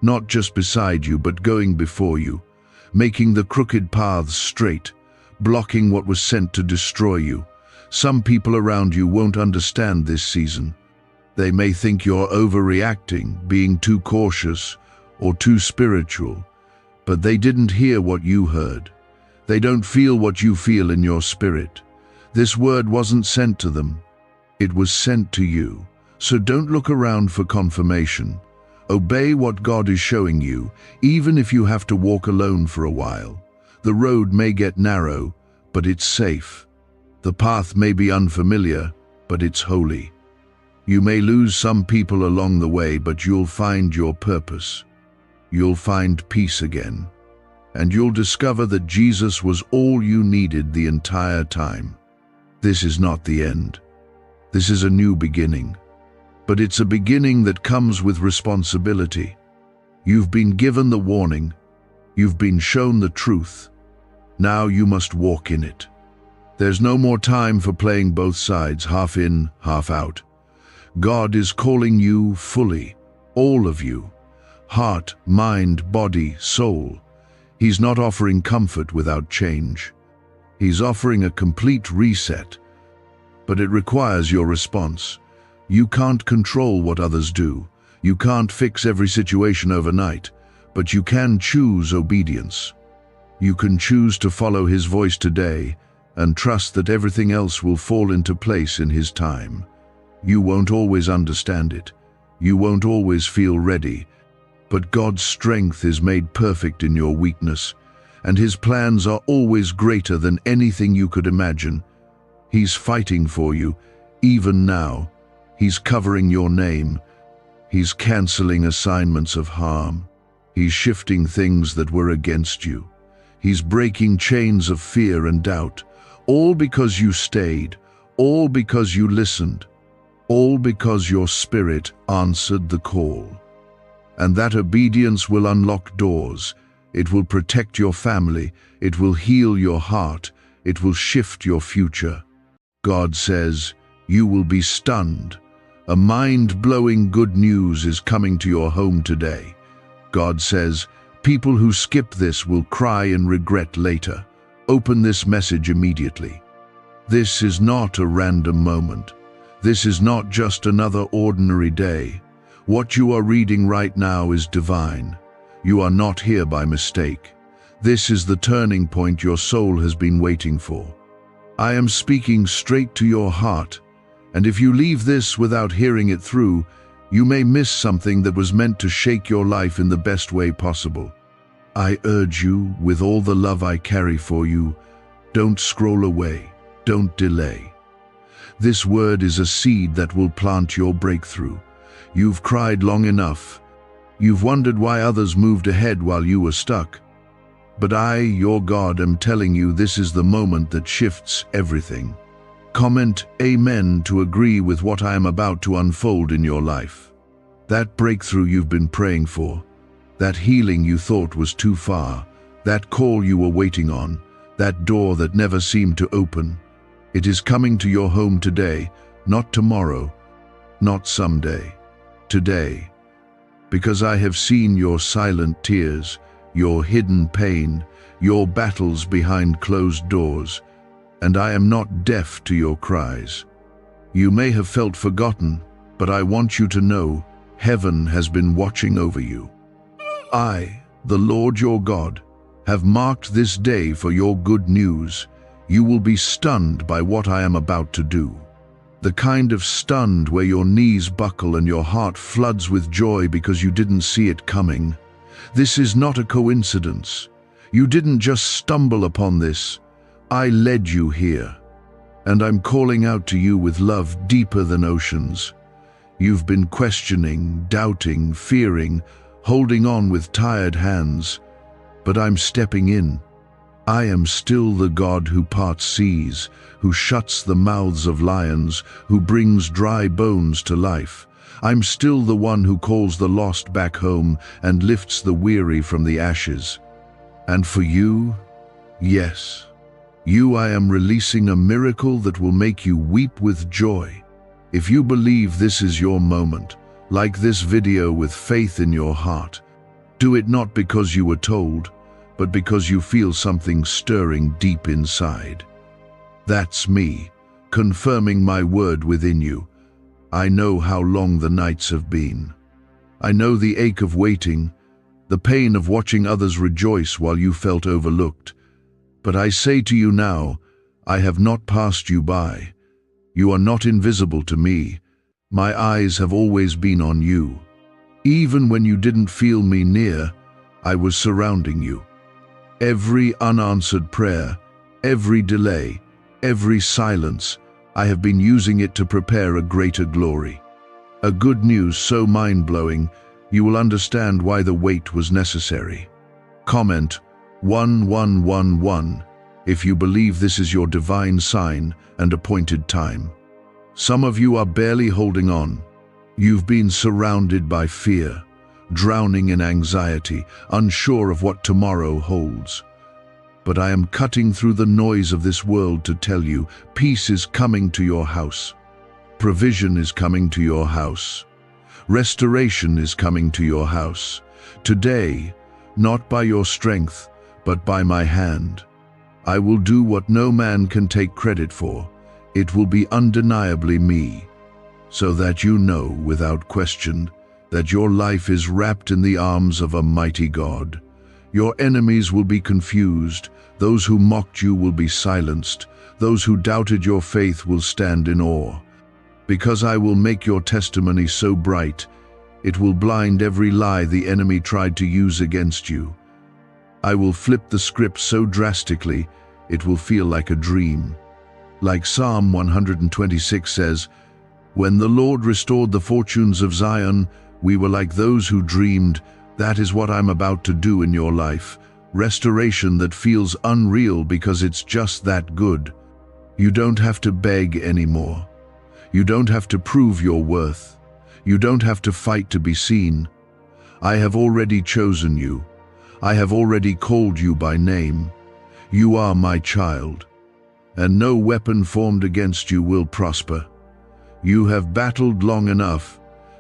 Not just beside you, but going before you, making the crooked paths straight, blocking what was sent to destroy you. Some people around you won't understand this season. They may think you're overreacting, being too cautious, or too spiritual, but they didn't hear what you heard. They don't feel what you feel in your spirit. This word wasn't sent to them. It was sent to you. So don't look around for confirmation. Obey what God is showing you, even if you have to walk alone for a while. The road may get narrow, but it's safe. The path may be unfamiliar, but it's holy. You may lose some people along the way, but you'll find your purpose. You'll find peace again. And you'll discover that Jesus was all you needed the entire time. This is not the end. This is a new beginning. But it's a beginning that comes with responsibility. You've been given the warning. You've been shown the truth. Now you must walk in it. There's no more time for playing both sides, half in, half out. God is calling you fully, all of you. Heart, mind, body, soul. He's not offering comfort without change. He's offering a complete reset. But it requires your response. You can't control what others do. You can't fix every situation overnight, but you can choose obedience. You can choose to follow His voice today and trust that everything else will fall into place in His time. You won't always understand it. You won't always feel ready, but God's strength is made perfect in your weakness, and His plans are always greater than anything you could imagine. He's fighting for you, even now. He's covering your name. He's canceling assignments of harm. He's shifting things that were against you. He's breaking chains of fear and doubt, all because you stayed, all because you listened, all because your spirit answered the call. And that obedience will unlock doors. It will protect your family. It will heal your heart. It will shift your future. God says, you will be stunned. A mind-blowing good news is coming to your home today. God says, people who skip this will cry and regret later. Open this message immediately. This is not a random moment. This is not just another ordinary day. What you are reading right now is divine. You are not here by mistake. This is the turning point your soul has been waiting for. I am speaking straight to your heart, and if you leave this without hearing it through, you may miss something that was meant to shake your life in the best way possible. I urge you, with all the love I carry for you, don't scroll away, don't delay. This word is a seed that will plant your breakthrough. You've cried long enough. You've wondered why others moved ahead while you were stuck. But I, your God, am telling you this is the moment that shifts everything. Comment Amen to agree with what I am about to unfold in your life. That breakthrough you've been praying for, that healing you thought was too far, that call you were waiting on, that door that never seemed to open, it is coming to your home today, not tomorrow, not someday, today. Because I have seen your silent tears, your hidden pain, your battles behind closed doors, and I am not deaf to your cries. You may have felt forgotten, but I want you to know heaven has been watching over you. I, the Lord your God, have marked this day for your good news. You will be stunned by what I am about to do. The kind of stunned where your knees buckle and your heart floods with joy because you didn't see it coming. This is not a coincidence. You didn't just stumble upon this. I led you here. And I'm calling out to you with love deeper than oceans. You've been questioning, doubting, fearing, holding on with tired hands. But I'm stepping in. I am still the God who parts seas, who shuts the mouths of lions, who brings dry bones to life. I'm still the one who calls the lost back home and lifts the weary from the ashes. And for you, yes, you I am releasing a miracle that will make you weep with joy. If you believe this is your moment, like this video with faith in your heart, do it not because you were told, but because you feel something stirring deep inside. That's me, confirming my word within you. I know how long the nights have been. I know the ache of waiting, the pain of watching others rejoice while you felt overlooked. But I say to you now, I have not passed you by. You are not invisible to me. My eyes have always been on you. Even when you didn't feel me near, I was surrounding you. Every unanswered prayer, every delay, every silence, I have been using it to prepare a greater glory. A good news so mind-blowing, you will understand why the wait was necessary. Comment 1111 if you believe this is your divine sign and appointed time. Some of you are barely holding on. You've been surrounded by fear, drowning in anxiety, unsure of what tomorrow holds. But I am cutting through the noise of this world to tell you, peace is coming to your house. Provision is coming to your house. Restoration is coming to your house. Today, not by your strength, but by my hand. I will do what no man can take credit for. It will be undeniably me, so that you know without question that your life is wrapped in the arms of a mighty God. Your enemies will be confused, those who mocked you will be silenced, those who doubted your faith will stand in awe. Because I will make your testimony so bright, it will blind every lie the enemy tried to use against you. I will flip the script so drastically, it will feel like a dream. Like Psalm 126 says, "When the Lord restored the fortunes of Zion, we were like those who dreamed." That is what I'm about to do in your life. Restoration that feels unreal because it's just that good. You don't have to beg anymore. You don't have to prove your worth. You don't have to fight to be seen. I have already chosen you. I have already called you by name. You are my child, and no weapon formed against you will prosper. You have battled long enough.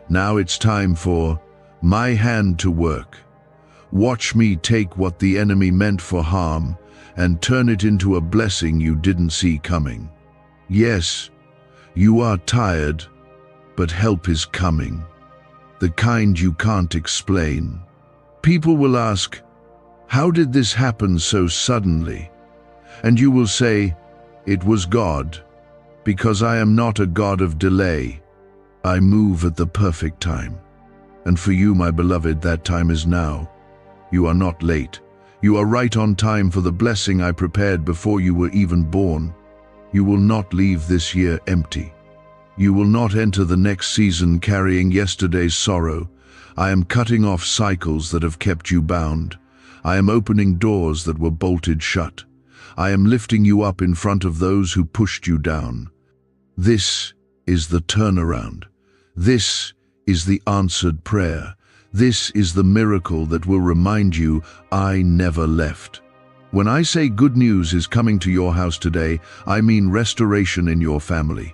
Now it's time for my hand to work. Watch me take what the enemy meant for harm and turn it into a blessing you didn't see coming. Yes, you are tired, but help is coming. The kind you can't explain. People will ask, "How did this happen so suddenly?" And you will say, "It was God, because I am not a God of delay. I move at the perfect time." And for you, my beloved, that time is now. You are not late. You are right on time for the blessing I prepared before you were even born. You will not leave this year empty. You will not enter the next season carrying yesterday's sorrow. I am cutting off cycles that have kept you bound. I am opening doors that were bolted shut. I am lifting you up in front of those who pushed you down. This is the turnaround. This is the answered prayer. This is the miracle that will remind you, I never left. When I say good news is coming to your house today, I mean restoration in your family.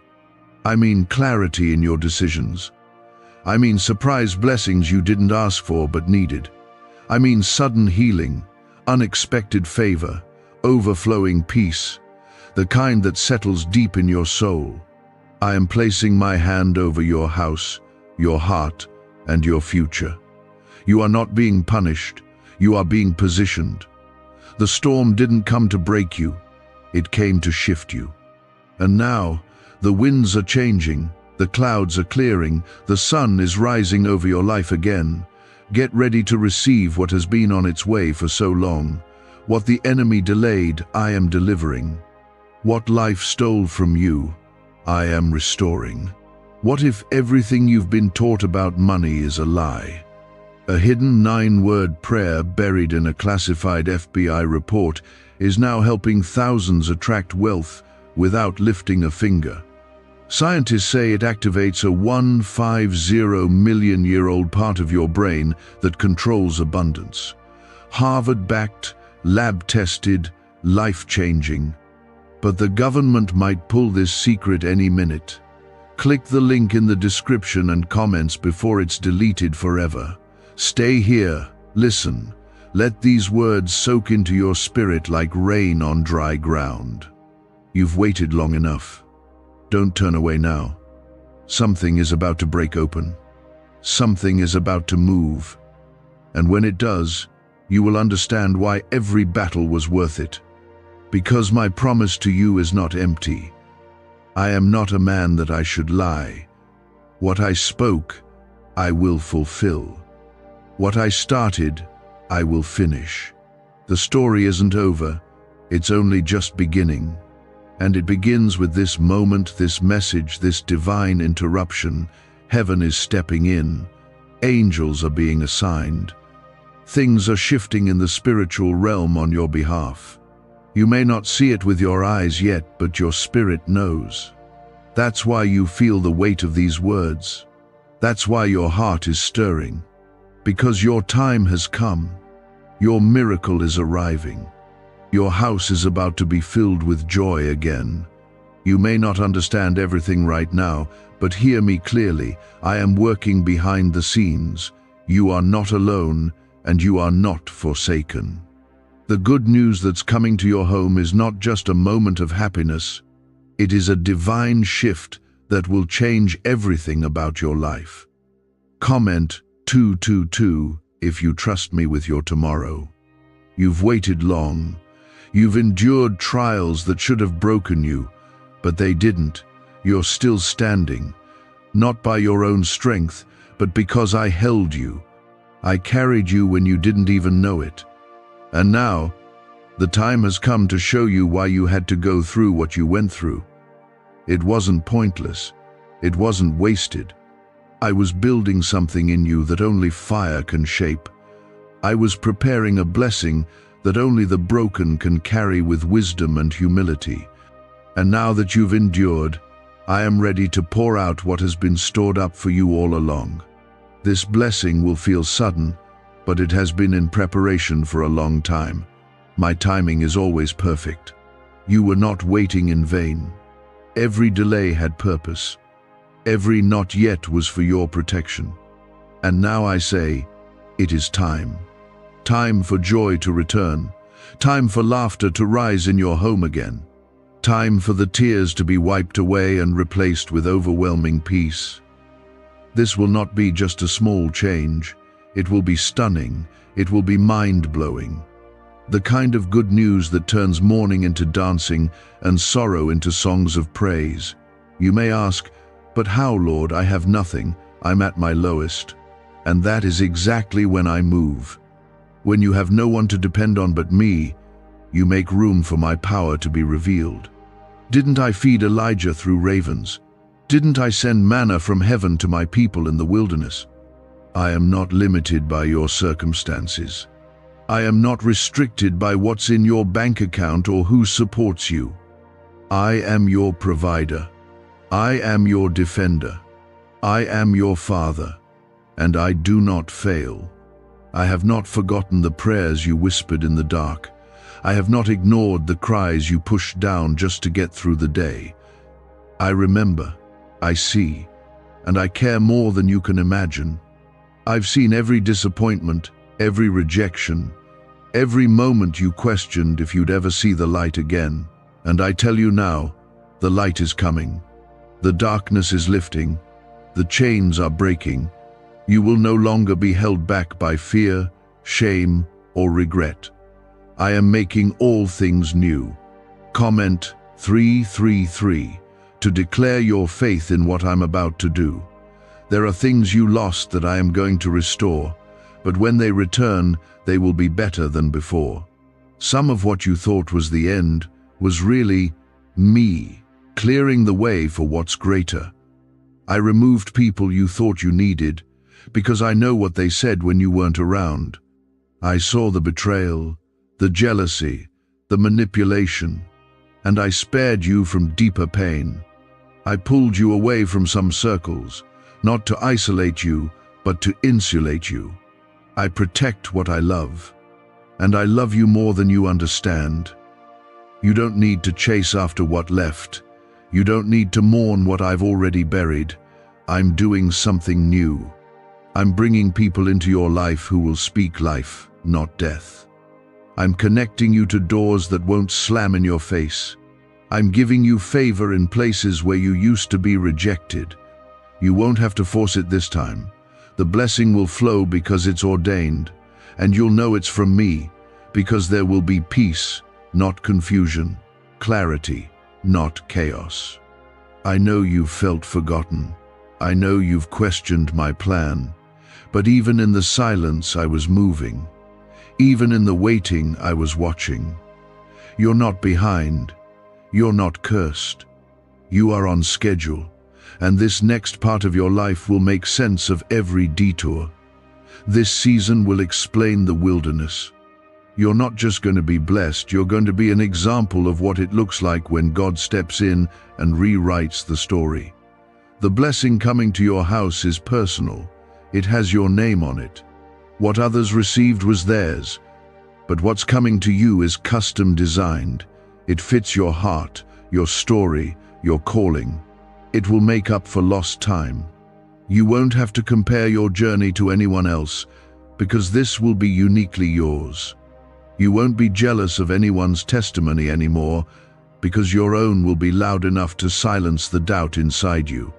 I mean clarity in your decisions. I mean surprise blessings you didn't ask for but needed. I mean sudden healing, unexpected favor, overflowing peace, the kind that settles deep in your soul. I am placing my hand over your house, your heart, and your future. You are not being punished, you are being positioned. The storm didn't come to break you, it came to shift you. And now, the winds are changing, the clouds are clearing, the sun is rising over your life again. Get ready to receive what has been on its way for so long. What the enemy delayed, I am delivering. What life stole from you, I am restoring. What if everything you've been taught about money is a lie? A hidden 9-word prayer buried in a classified FBI report is now helping thousands attract wealth without lifting a finger. Scientists say it activates a 150 million-year-old part of your brain that controls abundance. Harvard-backed, lab-tested, life-changing. But the government might pull this secret any minute. Click the link in the description and comments before it's deleted forever. Stay here, listen. Let these words soak into your spirit like rain on dry ground. You've waited long enough. Don't turn away now. Something is about to break open. Something is about to move. And when it does, you will understand why every battle was worth it. Because my promise to you is not empty. I am not a man that I should lie. What I spoke, I will fulfill. What I started, I will finish. The story isn't over, it's only just beginning. And it begins with this moment, this message, this divine interruption. Heaven is stepping in. Angels are being assigned. Things are shifting in the spiritual realm on your behalf. You may not see it with your eyes yet, but your spirit knows. That's why you feel the weight of these words. That's why your heart is stirring. Because your time has come. Your miracle is arriving. Your house is about to be filled with joy again. You may not understand everything right now, but hear me clearly. I am working behind the scenes. You are not alone, and you are not forsaken. The good news that's coming to your home is not just a moment of happiness. It is a divine shift that will change everything about your life. Comment 222 if you trust me with your tomorrow. You've waited long. You've endured trials that should have broken you, but they didn't. You're still standing, not by your own strength, but because I held you. I carried you when you didn't even know it. And now, the time has come to show you why you had to go through what you went through. It wasn't pointless. It wasn't wasted. I was building something in you that only fire can shape. I was preparing a blessing that only the broken can carry with wisdom and humility. And now that you've endured, I am ready to pour out what has been stored up for you all along. This blessing will feel sudden, but it has been in preparation for a long time. My timing is always perfect. You were not waiting in vain. Every delay had purpose. Every not yet was for your protection. And now I say, it is time. Time for joy to return. Time for laughter to rise in your home again. Time for the tears to be wiped away and replaced with overwhelming peace. This will not be just a small change. It will be stunning. It will be mind-blowing. The kind of good news that turns mourning into dancing and sorrow into songs of praise. You may ask, but how, Lord? I have nothing. I'm at my lowest. And that is exactly when I move. When you have no one to depend on but me, you make room for my power to be revealed. Didn't I feed Elijah through ravens? Didn't I send manna from heaven to my people in the wilderness? I am not limited by your circumstances. I am not restricted by what's in your bank account or who supports you. I am your provider. I am your defender. I am your father. and I do not fail. I have not forgotten the prayers you whispered in the dark. I have not ignored the cries you pushed down just to get through the day. I remember, I see, and I care more than you can imagine. I've seen every disappointment, every rejection, every moment you questioned if you'd ever see the light again. And I tell you now, the light is coming. The darkness is lifting. The chains are breaking. You will no longer be held back by fear, shame, or regret. I am making all things new. Comment 333 to declare your faith in what I'm about to do. There are things you lost that I am going to restore, but when they return, they will be better than before. Some of what you thought was the end was really me, clearing the way for what's greater. I removed people you thought you needed, because I know what they said when you weren't around. I saw the betrayal, the jealousy, the manipulation, and I spared you from deeper pain. I pulled you away from some circles, not to isolate you, but to insulate you. I protect what I love, and I love you more than you understand. You don't need to chase after what left. You don't need to mourn what I've already buried. I'm doing something new. I'm bringing people into your life who will speak life, not death. I'm connecting you to doors that won't slam in your face. I'm giving you favor in places where you used to be rejected. You won't have to force it this time. The blessing will flow because it's ordained, and you'll know it's from me, because there will be peace, not confusion, clarity, not chaos. I know you've felt forgotten. I know you've questioned my plan, but even in the silence I was moving. Even in the waiting I was watching. You're not behind. You're not cursed. You are on schedule, and this next part of your life will make sense of every detour. This season will explain the wilderness. You're not just going to be blessed, you're going to be an example of what it looks like when God steps in and rewrites the story. The blessing coming to your house is personal. It has your name on it. What others received was theirs, but what's coming to you is custom designed. It fits your heart, your story, your calling. It will make up for lost time. You won't have to compare your journey to anyone else, because this will be uniquely yours. You won't be jealous of anyone's testimony anymore, because your own will be loud enough to silence the doubt inside you.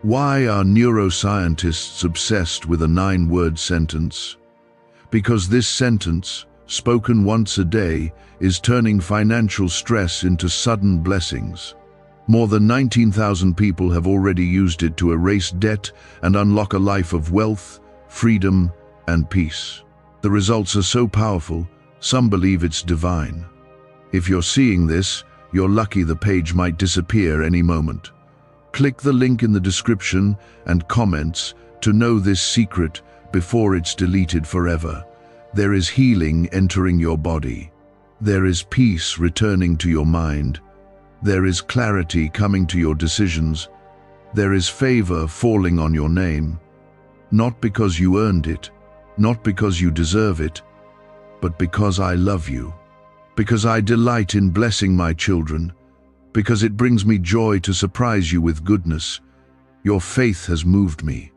Why are neuroscientists obsessed with a 9-word sentence? Because this sentence, spoken once a day, is turning financial stress into sudden blessings. More than 19,000 people have already used it to erase debt and unlock a life of wealth, freedom, and peace. The results are so powerful, some believe it's divine. If you're seeing this, you're lucky. The page might disappear any moment. Click the link in the description and comments to know this secret before it's deleted forever. There is healing entering your body. There is peace returning to your mind. There is clarity coming to your decisions. There is favor falling on your name. Not because you earned it, not because you deserve it, but because I love you. Because I delight in blessing my children. Because it brings me joy to surprise you with goodness. Your faith has moved me.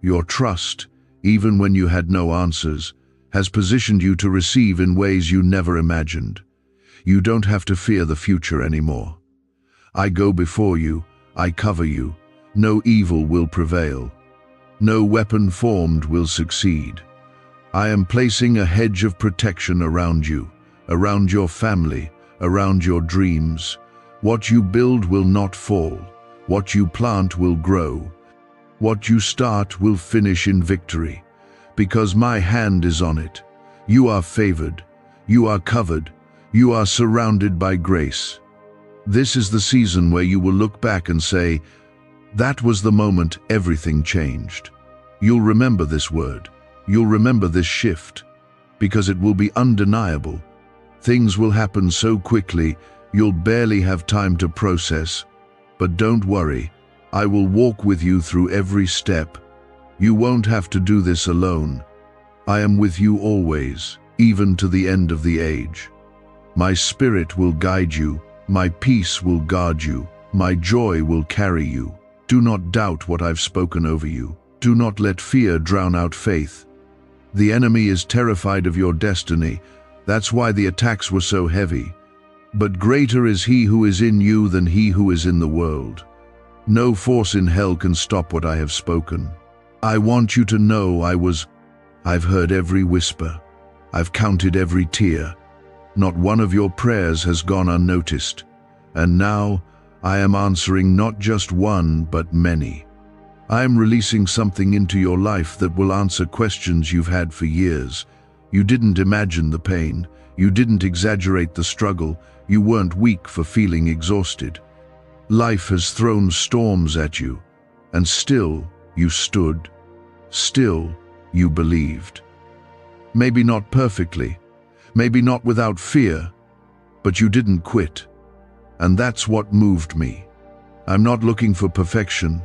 Your trust, even when you had no answers, has positioned you to receive in ways you never imagined. You don't have to fear the future anymore. I go before you, I cover you. No evil will prevail. No weapon formed will succeed. I am placing a hedge of protection around you, around your family, around your dreams. What you build will not fall. What you plant will grow. What you start will finish in victory, because my hand is on it. You are favored. You are covered. You are surrounded by grace. This is the season where you will look back and say, that was the moment everything changed. You'll remember this word. You'll remember this shift, because it will be undeniable. Things will happen so quickly, you'll barely have time to process. But don't worry, I will walk with you through every step. You won't have to do this alone. I am with you always, even to the end of the age. My spirit will guide you, my peace will guard you, my joy will carry you. Do not doubt what I've spoken over you. Do not let fear drown out faith. The enemy is terrified of your destiny. That's why the attacks were so heavy. But greater is he who is in you than he who is in the world. No force in hell can stop what I have spoken. I want you to know I've heard every whisper. I've counted every tear. Not one of your prayers has gone unnoticed. And now I am answering not just one, but many. I am releasing something into your life that will answer questions you've had for years. You didn't imagine the pain. You didn't exaggerate the struggle. You weren't weak for feeling exhausted. Life has thrown storms at you, and still you stood. Still you believed. Maybe not perfectly, maybe not without fear, but you didn't quit. And that's what moved me. I'm not looking for perfection.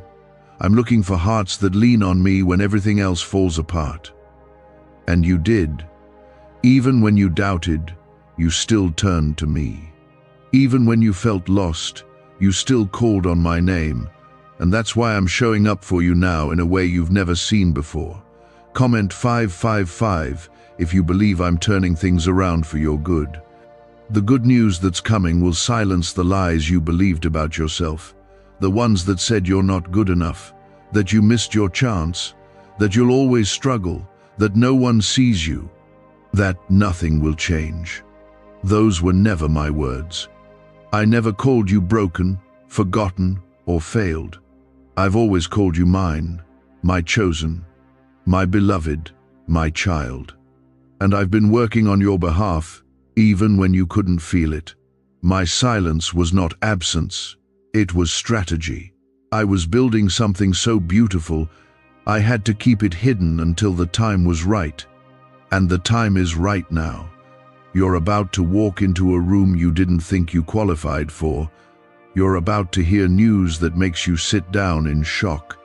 I'm looking for hearts that lean on me when everything else falls apart. And you did. Even when you doubted, you still turned to me. Even when you felt lost, you still called on my name. And that's why I'm showing up for you now in a way you've never seen before. Comment 555 if you believe I'm turning things around for your good. The good news that's coming will silence the lies you believed about yourself. The ones that said you're not good enough, that you missed your chance, that you'll always struggle, that no one sees you, that nothing will change. Those were never my words. I never called you broken, forgotten, or failed. I've always called you mine, my chosen, my beloved, my child. And I've been working on your behalf, even when you couldn't feel it. My silence was not absence, it was strategy. I was building something so beautiful, I had to keep it hidden until the time was right. And the time is right now. You're about to walk into a room you didn't think you qualified for. You're about to hear news that makes you sit down in shock.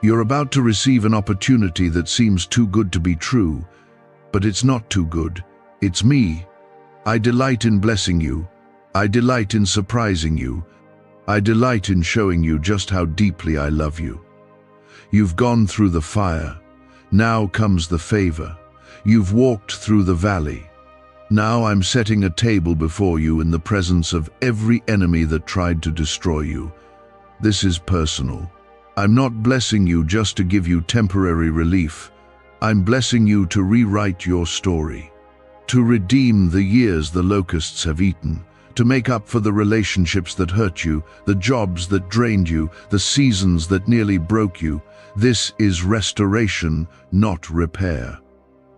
You're about to receive an opportunity that seems too good to be true, but it's not too good. It's me. I delight in blessing you. I delight in surprising you. I delight in showing you just how deeply I love you. You've gone through the fire. Now comes the favor. You've walked through the valley. Now I'm setting a table before you in the presence of every enemy that tried to destroy you. This is personal. I'm not blessing you just to give you temporary relief. I'm blessing you to rewrite your story, to redeem the years the locusts have eaten, to make up for the relationships that hurt you, the jobs that drained you, the seasons that nearly broke you. This is restoration, not repair.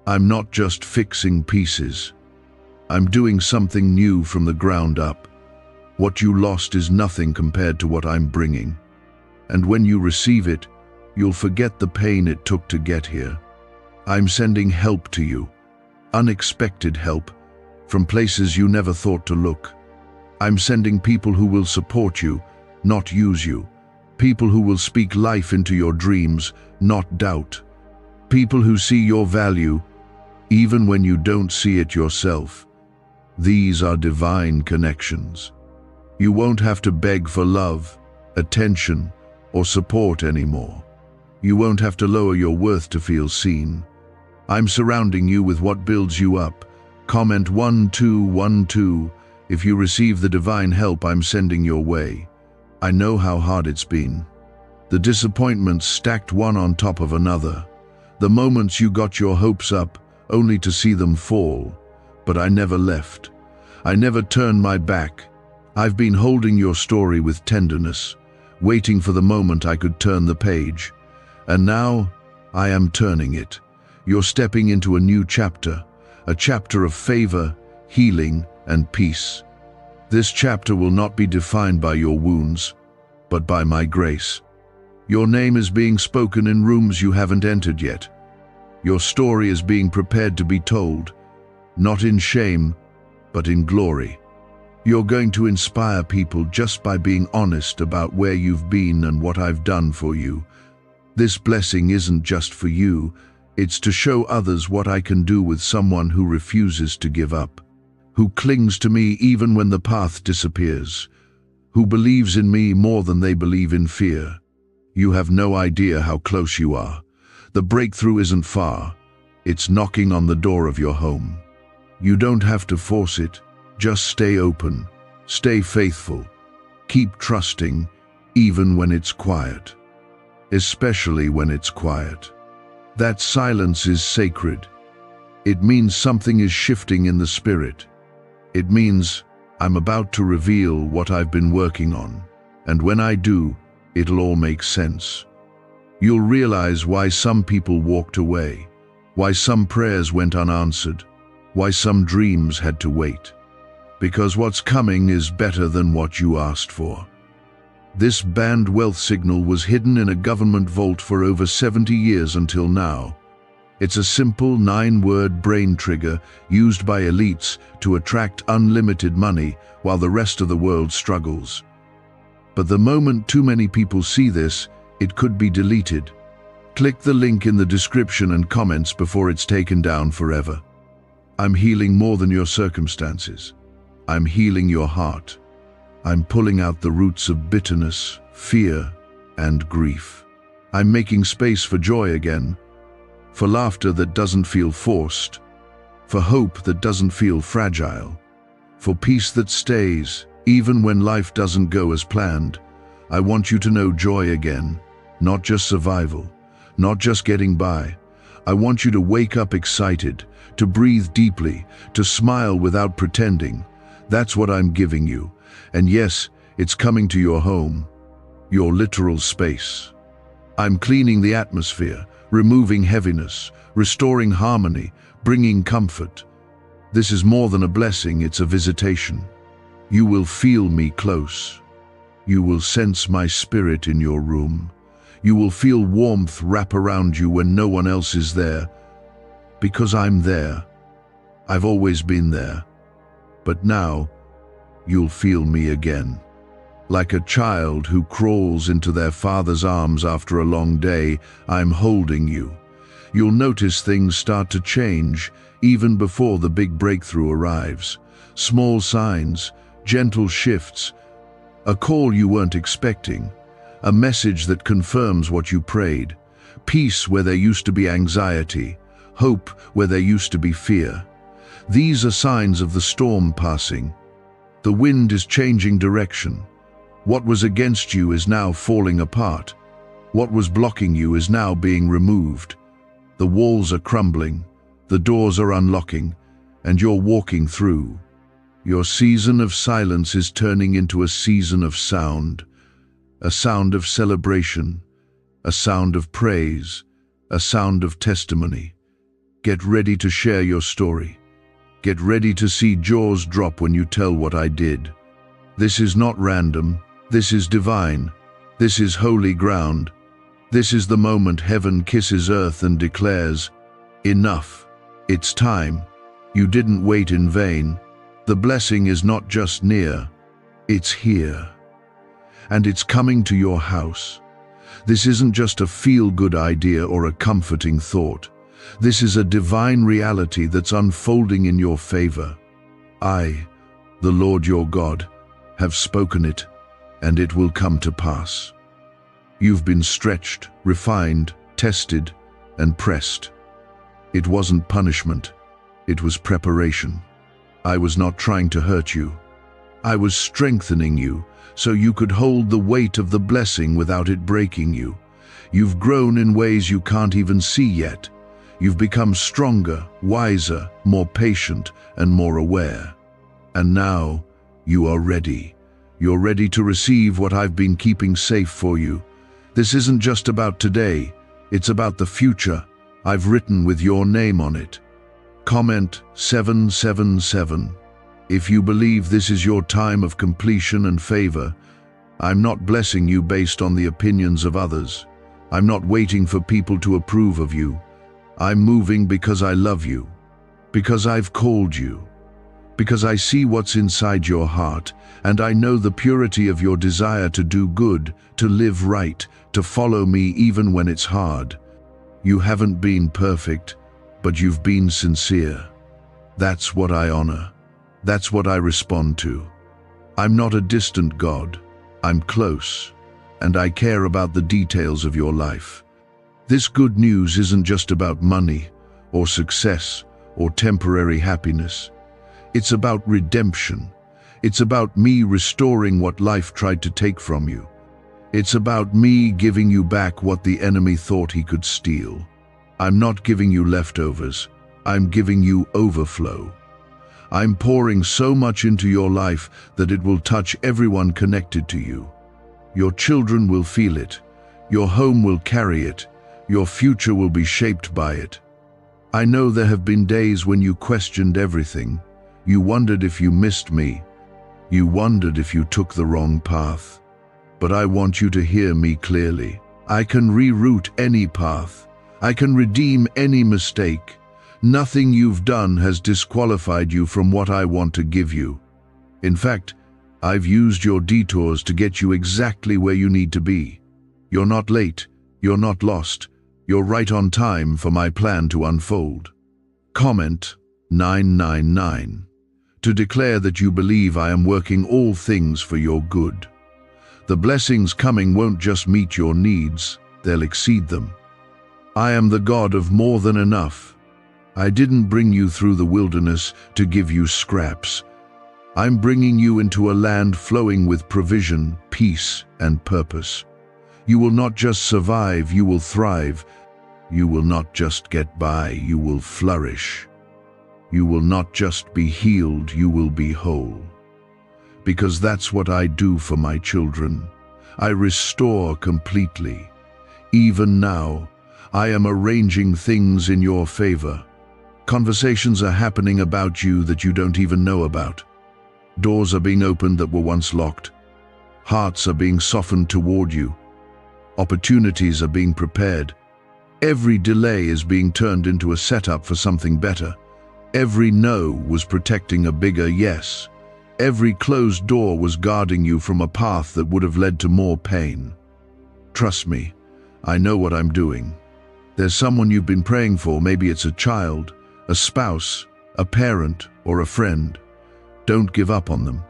I'm not just fixing pieces. I'm doing something new from the ground up. What you lost is nothing compared to what I'm bringing. And when you receive it, you'll forget the pain it took to get here. I'm sending help to you, unexpected help, from places you never thought to look. I'm sending people who will support you, not use you. People who will speak life into your dreams, not doubt. People who see your value, even when you don't see it yourself. These are divine connections. You won't have to beg for love, attention, or support anymore. You won't have to lower your worth to feel seen. I'm surrounding you with what builds you up. Comment 1212 if you receive the divine help I'm sending your way. I know how hard it's been. The disappointments stacked one on top of another. The moments you got your hopes up, only to see them fall. But I never left. I never turned my back. I've been holding your story with tenderness, waiting for the moment I could turn the page. And now, I am turning it. You're stepping into a new chapter, a chapter of favor, healing, and peace. This chapter will not be defined by your wounds, but by my grace. Your name is being spoken in rooms you haven't entered yet. Your story is being prepared to be told, not in shame, but in glory. You're going to inspire people just by being honest about where you've been and what I've done for you. This blessing isn't just for you, it's to show others what I can do with someone who refuses to give up, who clings to me even when the path disappears, who believes in me more than they believe in fear. You have no idea how close you are. The breakthrough isn't far. It's knocking on the door of your home. You don't have to force it. Just stay open, stay faithful, keep trusting, even when it's quiet. Especially when it's quiet. That silence is sacred. It means something is shifting in the spirit. It means I'm about to reveal what I've been working on, and when I do, it'll all make sense. You'll realize why some people walked away, why some prayers went unanswered, why some dreams had to wait. Because what's coming is better than what you asked for. This banned wealth signal was hidden in a government vault for over 70 years until now. It's a simple 9-word brain trigger used by elites to attract unlimited money while the rest of the world struggles. But the moment too many people see this, it could be deleted. Click the link in the description and comments before it's taken down forever. I'm healing more than your circumstances. I'm healing your heart. I'm pulling out the roots of bitterness, fear, and grief. I'm making space for joy again, for laughter that doesn't feel forced, for hope that doesn't feel fragile, for peace that stays, even when life doesn't go as planned. I want you to know joy again, not just survival, not just getting by. I want you to wake up excited, to breathe deeply, to smile without pretending. That's what I'm giving you. And yes, it's coming to your home, your literal space. I'm cleaning the atmosphere, removing heaviness, restoring harmony, bringing comfort. This is more than a blessing, it's a visitation. You will feel me close. You will sense my spirit in your room. You will feel warmth wrap around you when no one else is there. Because I'm there. I've always been there. But now, you'll feel me again. Like a child who crawls into their father's arms after a long day, I'm holding you. You'll notice things start to change even before the big breakthrough arrives. Small signs, gentle shifts, a call you weren't expecting, a message that confirms what you prayed, peace where there used to be anxiety, hope where there used to be fear. These are signs of the storm passing. The wind is changing direction. What was against you is now falling apart. What was blocking you is now being removed. The walls are crumbling, the doors are unlocking, and you're walking through. Your season of silence is turning into a season of sound, a sound of celebration, a sound of praise, a sound of testimony. Get ready to share your story. Get ready to see jaws drop when you tell what I did. This is not random. This is divine. This is holy ground. This is the moment heaven kisses earth and declares, enough. It's time. You didn't wait in vain. The blessing is not just near. It's here. And it's coming to your house. This isn't just a feel-good idea or a comforting thought. This is a divine reality that's unfolding in your favor. I, the Lord your God, have spoken it, and it will come to pass. You've been stretched, refined, tested, and pressed. It wasn't punishment. It was preparation. I was not trying to hurt you. I was strengthening you so you could hold the weight of the blessing without it breaking you. You've grown in ways you can't even see yet. You've become stronger, wiser, more patient, and more aware. And now, you are ready. You're ready to receive what I've been keeping safe for you. This isn't just about today, it's about the future. I've written with your name on it. Comment 777. If you believe this is your time of completion and favor, I'm not blessing you based on the opinions of others. I'm not waiting for people to approve of you. I'm moving because I love you, because I've called you, because I see what's inside your heart, and I know the purity of your desire to do good, to live right, to follow me even when it's hard. You haven't been perfect, but you've been sincere. That's what I honor. That's what I respond to. I'm not a distant God. I'm close, and I care about the details of your life. This good news isn't just about money, or success, or temporary happiness. It's about redemption. It's about me restoring what life tried to take from you. It's about me giving you back what the enemy thought he could steal. I'm not giving you leftovers. I'm giving you overflow. I'm pouring so much into your life that it will touch everyone connected to you. Your children will feel it. Your home will carry it. Your future will be shaped by it. I know there have been days when you questioned everything. You wondered if you missed me. You wondered if you took the wrong path. But I want you to hear me clearly. I can reroute any path. I can redeem any mistake. Nothing you've done has disqualified you from what I want to give you. In fact, I've used your detours to get you exactly where you need to be. You're not late. You're not lost. You're right on time for my plan to unfold. Comment 999 to declare that you believe I am working all things for your good. The blessings coming won't just meet your needs, they'll exceed them. I am the God of more than enough. I didn't bring you through the wilderness to give you scraps. I'm bringing you into a land flowing with provision, peace, and purpose. You will not just survive, you will thrive. You will not just get by, you will flourish. You will not just be healed, you will be whole. Because that's what I do for my children. I restore completely. Even now, I am arranging things in your favor. Conversations are happening about you that you don't even know about. Doors are being opened that were once locked. Hearts are being softened toward you. Opportunities are being prepared. Every delay is being turned into a setup for something better. Every no was protecting a bigger yes. Every closed door was guarding you from a path that would have led to more pain. Trust me, I know what I'm doing. There's someone you've been praying for, maybe it's a child, a spouse, a parent, or a friend. Don't give up on them.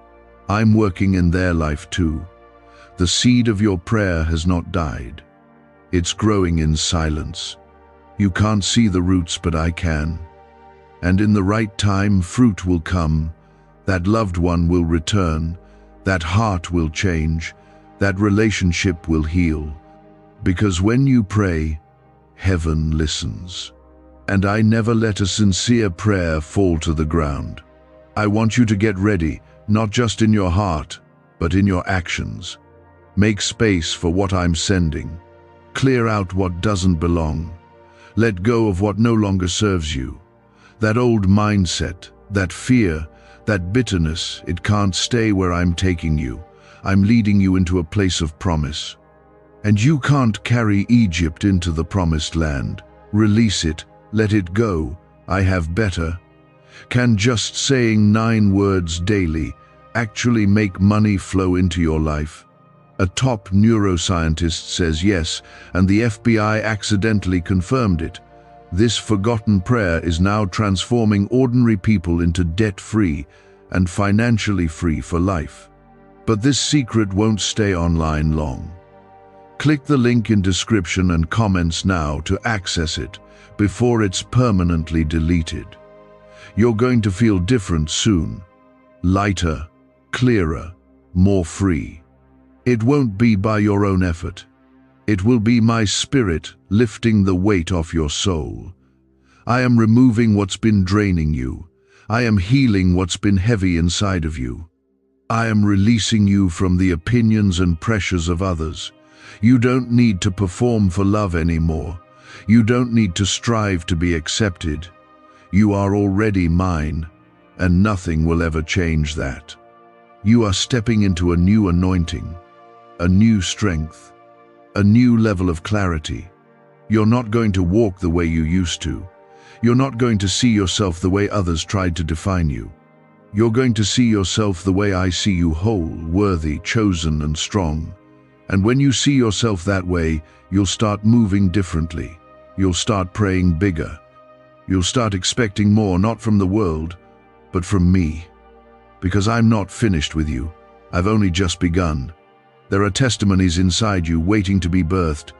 I'm working in their life too. The seed of your prayer has not died. It's growing in silence. You can't see the roots, but I can. And in the right time, fruit will come. That loved one will return. That heart will change. That relationship will heal. Because when you pray, heaven listens. And I never let a sincere prayer fall to the ground. I want you to get ready, not just in your heart, but in your actions. Make space for what I'm sending. Clear out what doesn't belong. Let go of what no longer serves you. That old mindset, that fear, that bitterness, it can't stay where I'm taking you. I'm leading you into a place of promise. And you can't carry Egypt into the promised land. Release it, let it go. I have better. Can just saying 9 words daily actually make money flow into your life? A top neuroscientist says yes, and the FBI accidentally confirmed it. This forgotten prayer is now transforming ordinary people into debt-free and financially free for life. But this secret won't stay online long. Click the link in description and comments now to access it before it's permanently deleted. You're going to feel different soon. Lighter, clearer, more free. It won't be by your own effort. It will be my spirit lifting the weight off your soul. I am removing what's been draining you. I am healing what's been heavy inside of you. I am releasing you from the opinions and pressures of others. You don't need to perform for love anymore. You don't need to strive to be accepted. You are already mine, and nothing will ever change that. You are stepping into a new anointing, a new strength, a new level of clarity. You're not going to walk the way you used to. You're not going to see yourself the way others tried to define you. You're going to see yourself the way I see you, whole, worthy, chosen, and strong. And when you see yourself that way, you'll start moving differently. You'll start praying bigger. You'll start expecting more, not from the world, but from me. Because I'm not finished with you. I've only just begun. There are testimonies inside you waiting to be birthed.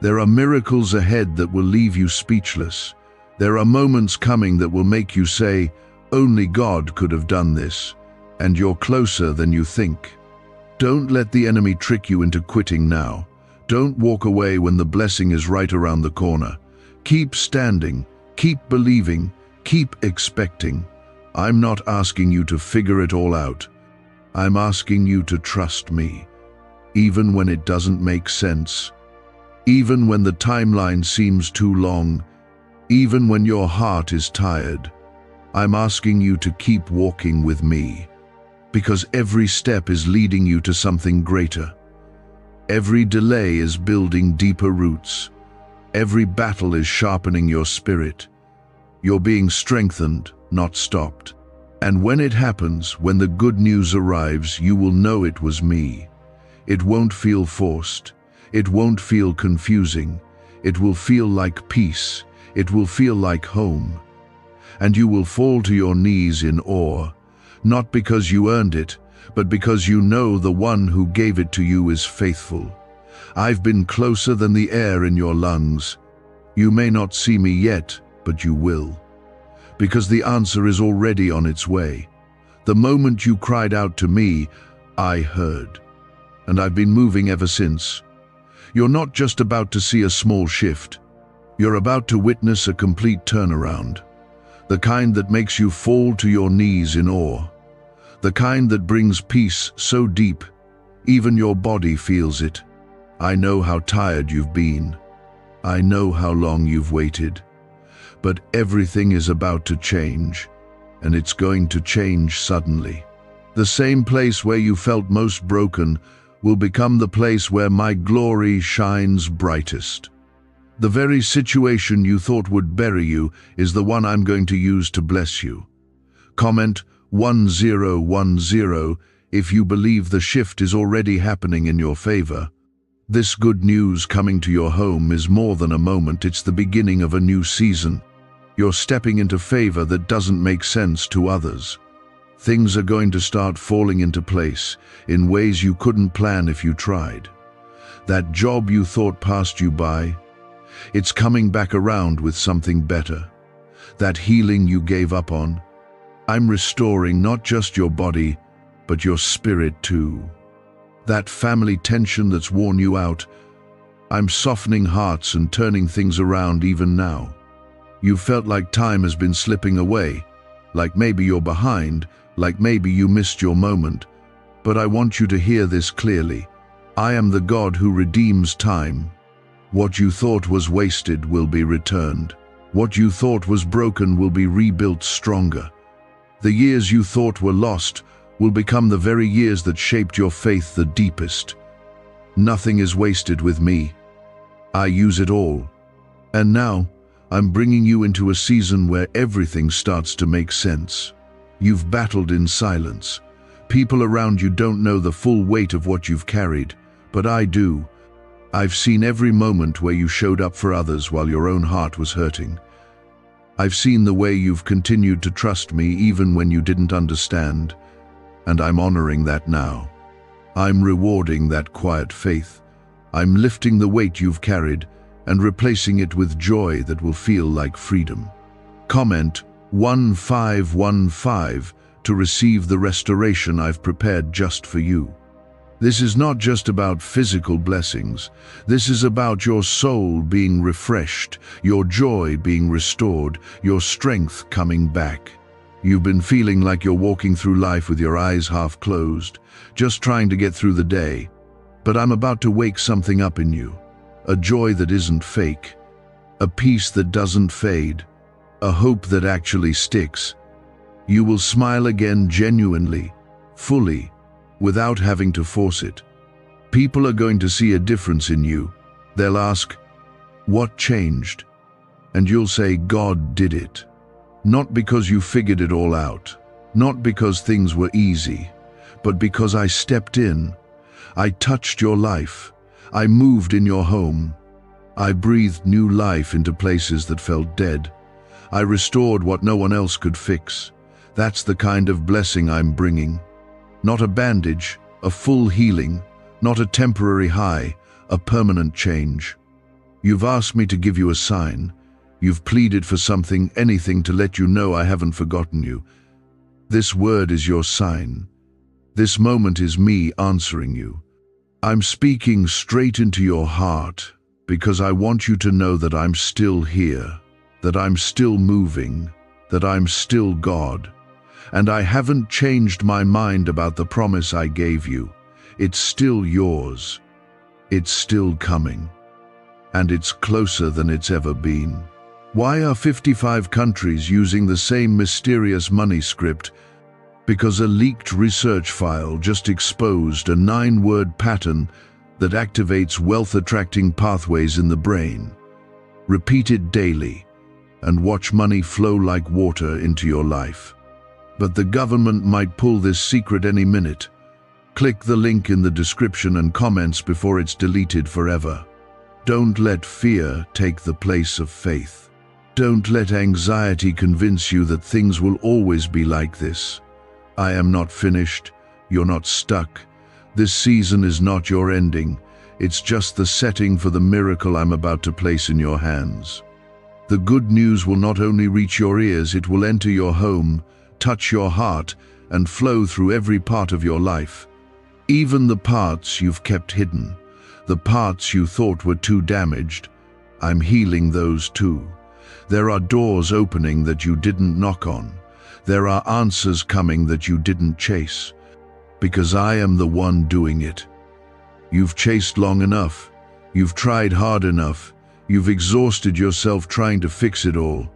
There are miracles ahead that will leave you speechless. There are moments coming that will make you say, "Only God could have done this," and you're closer than you think. Don't let the enemy trick you into quitting now. Don't walk away when the blessing is right around the corner. Keep standing, keep believing, keep expecting. I'm not asking you to figure it all out. I'm asking you to trust me, even when it doesn't make sense, even when the timeline seems too long, even when your heart is tired. I'm asking you to keep walking with me, because every step is leading you to something greater. Every delay is building deeper roots. Every battle is sharpening your spirit. You're being strengthened, not stopped. And when it happens, when the good news arrives, you will know it was me. It won't feel forced. It won't feel confusing. It will feel like peace. It will feel like home. And you will fall to your knees in awe, not because you earned it, but because you know the one who gave it to you is faithful. I've been closer than the air in your lungs. You may not see me yet, but you will. Because the answer is already on its way. The moment you cried out to me, I heard. And I've been moving ever since. You're not just about to see a small shift. You're about to witness a complete turnaround. The kind that makes you fall to your knees in awe. The kind that brings peace so deep, even your body feels it. I know how tired you've been. I know how long you've waited. But everything is about to change, and it's going to change suddenly. The same place where you felt most broken will become the place where my glory shines brightest. The very situation you thought would bury you is the one I'm going to use to bless you. Comment 1010 if you believe the shift is already happening in your favor. This good news coming to your home is more than a moment, it's the beginning of a new season. You're stepping into favor that doesn't make sense to others. Things are going to start falling into place in ways you couldn't plan if you tried. That job you thought passed you by, it's coming back around with something better. That healing you gave up on, I'm restoring not just your body, but your spirit too. That family tension that's worn you out, I'm softening hearts and turning things around even now. You felt like time has been slipping away, like maybe you're behind, like maybe you missed your moment. But I want you to hear this clearly. I am the God who redeems time. What you thought was wasted will be returned. What you thought was broken will be rebuilt stronger. The years you thought were lost will become the very years that shaped your faith the deepest. Nothing is wasted with me. I use it all. And now, I'm bringing you into a season where everything starts to make sense. You've battled in silence. People around you don't know the full weight of what you've carried, but I do. I've seen every moment where you showed up for others while your own heart was hurting. I've seen the way you've continued to trust me even when you didn't understand, and I'm honoring that now. I'm rewarding that quiet faith. I'm lifting the weight you've carried and replacing it with joy that will feel like freedom. Comment 1515 to receive the restoration I've prepared just for you. This is not just about physical blessings. This is about your soul being refreshed, your joy being restored, your strength coming back. You've been feeling like you're walking through life with your eyes half closed, just trying to get through the day. But I'm about to wake something up in you. A joy that isn't fake. A peace that doesn't fade. A hope that actually sticks. You will smile again genuinely, fully, without having to force it. People are going to see a difference in you. They'll ask, "What changed?" And you'll say, "God did it." Not because you figured it all out. Not because things were easy, but because I stepped in. I touched your life. I moved in your home. I breathed new life into places that felt dead. I restored what no one else could fix. That's the kind of blessing I'm bringing. Not a bandage, a full healing. Not a temporary high, a permanent change. You've asked me to give you a sign. You've pleaded for something, anything, to let you know I haven't forgotten you. This word is your sign. This moment is me answering you. I'm speaking straight into your heart because I want you to know that I'm still here, that I'm still moving, that I'm still God. And I haven't changed my mind about the promise I gave you. It's still yours. It's still coming. And it's closer than it's ever been. Why are 55 countries using the same mysterious money script? Because a leaked research file just exposed a 9-word pattern that activates wealth-attracting pathways in the brain. Repeat it daily and watch money flow like water into your life. But the government might pull this secret any minute. Click the link in the description and comments before it's deleted forever. Don't let fear take the place of faith. Don't let anxiety convince you that things will always be like this. I am not finished. You're not stuck. This season is not your ending. It's just the setting for the miracle I'm about to place in your hands. The good news will not only reach your ears, it will enter your home, touch your heart, and flow through every part of your life. Even the parts you've kept hidden, the parts you thought were too damaged, I'm healing those too. There are doors opening that you didn't knock on. There are answers coming that you didn't chase. Because I am the one doing it. You've chased long enough. You've tried hard enough. You've exhausted yourself trying to fix it all.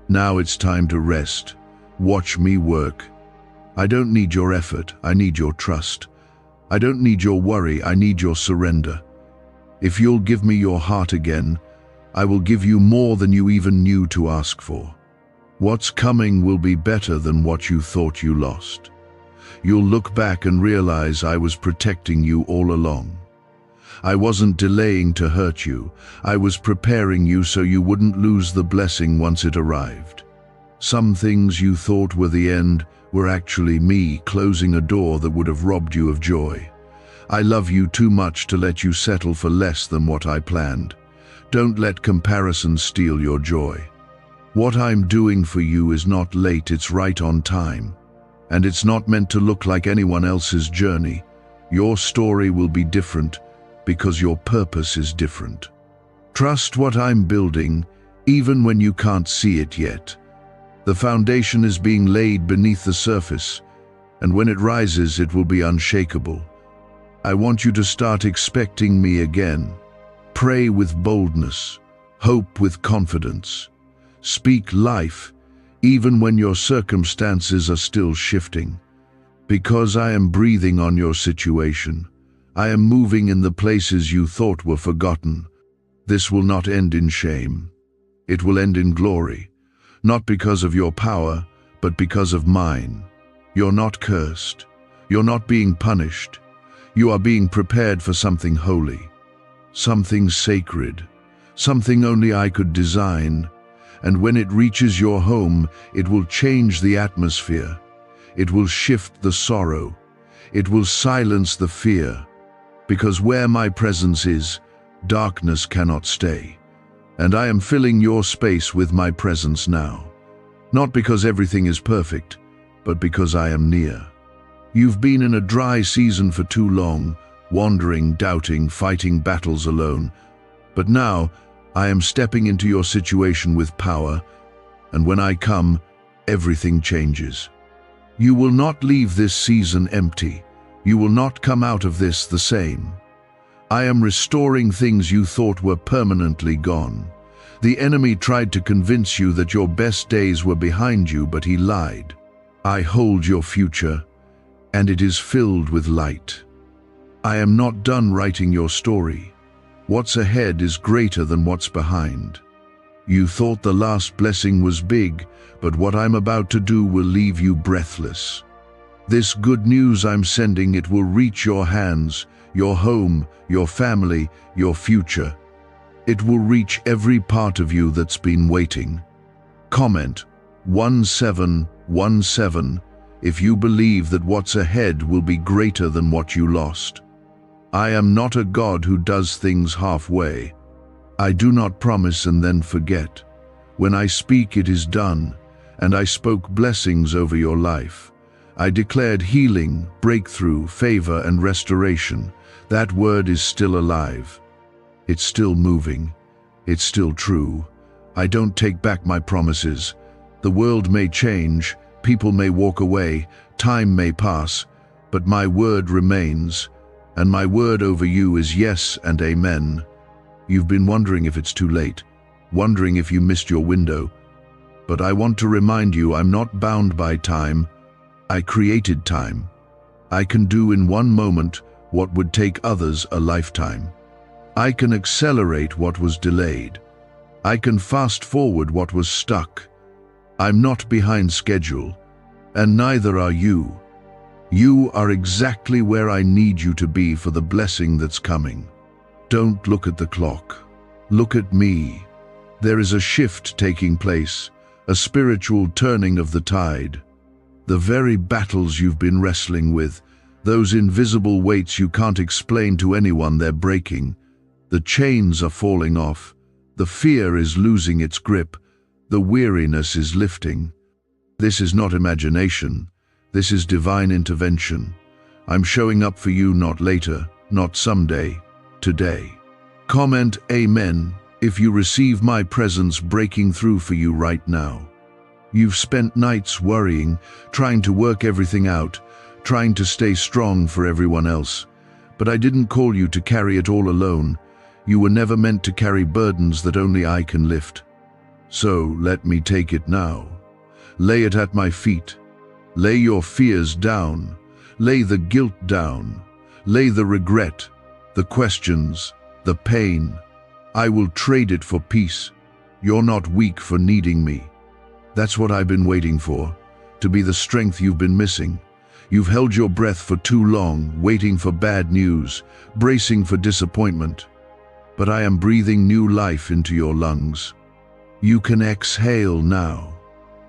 Now it's time to rest. Watch me work. I don't need your effort. I need your trust. I don't need your worry. I need your surrender. If you'll give me your heart again, I will give you more than you even knew to ask for. What's coming will be better than what you thought you lost. You'll look back and realize I was protecting you all along. I wasn't delaying to hurt you. I was preparing you so you wouldn't lose the blessing once it arrived. Some things you thought were the end were actually me closing a door that would have robbed you of joy. I love you too much to let you settle for less than what I planned. Don't let comparison steal your joy. What I'm doing for you is not late, it's right on time. And it's not meant to look like anyone else's journey. Your story will be different because your purpose is different. Trust what I'm building, even when you can't see it yet. The foundation is being laid beneath the surface, and when it rises, it will be unshakable. I want you to start expecting me again. Pray with boldness, hope with confidence. Speak life, even when your circumstances are still shifting. Because I am breathing on your situation. I am moving in the places you thought were forgotten. This will not end in shame. It will end in glory. Not because of your power, but because of mine. You're not cursed. You're not being punished. You are being prepared for something holy. Something sacred, something only I could design, and when it reaches your home, it will change the atmosphere. It will shift the sorrow. It will silence the fear, because where my presence is, darkness cannot stay. And I am filling your space with my presence now. Not because everything is perfect, but because I am near. You've been in a dry season for too long, wandering, doubting, fighting battles alone. But now, I am stepping into your situation with power, and when I come, everything changes. You will not leave this season empty. You will not come out of this the same. I am restoring things you thought were permanently gone. The enemy tried to convince you that your best days were behind you, but he lied. I hold your future, and it is filled with light. I am not done writing your story. What's ahead is greater than what's behind. You thought the last blessing was big, but what I'm about to do will leave you breathless. This good news I'm sending, it will reach your hands, your home, your family, your future. It will reach every part of you that's been waiting. Comment 1717 if you believe that what's ahead will be greater than what you lost. I am not a God who does things halfway. I do not promise and then forget. When I speak, it is done, and I spoke blessings over your life. I declared healing, breakthrough, favor, and restoration. That word is still alive. It's still moving. It's still true. I don't take back my promises. The world may change, people may walk away, time may pass, but my word remains, and my word over you is yes and amen. You've been wondering if it's too late, wondering if you missed your window. But I want to remind you, I'm not bound by time. I created time. I can do in one moment what would take others a lifetime. I can accelerate what was delayed. I can fast forward what was stuck. I'm not behind schedule, and neither are you. You are exactly where I need you to be for the blessing that's coming. Don't look at the clock. Look at me. There is a shift taking place, a spiritual turning of the tide. The very battles you've been wrestling with, those invisible weights you can't explain to anyone, they're breaking. The chains are falling off. The fear is losing its grip. The weariness is lifting. This is not imagination. This is divine intervention. I'm showing up for you, not later, not someday, today. Comment Amen if you receive my presence breaking through for you right now. You've spent nights worrying, trying to work everything out, trying to stay strong for everyone else. But I didn't call you to carry it all alone. You were never meant to carry burdens that only I can lift. So let me take it now. Lay it at my feet. Lay your fears down. Lay the guilt down. Lay the regret, the questions, the pain. I will trade it for peace. You're not weak for needing me. That's what I've been waiting for, to be the strength you've been missing. You've held your breath for too long, waiting for bad news, bracing for disappointment. But I am breathing new life into your lungs. You can exhale now.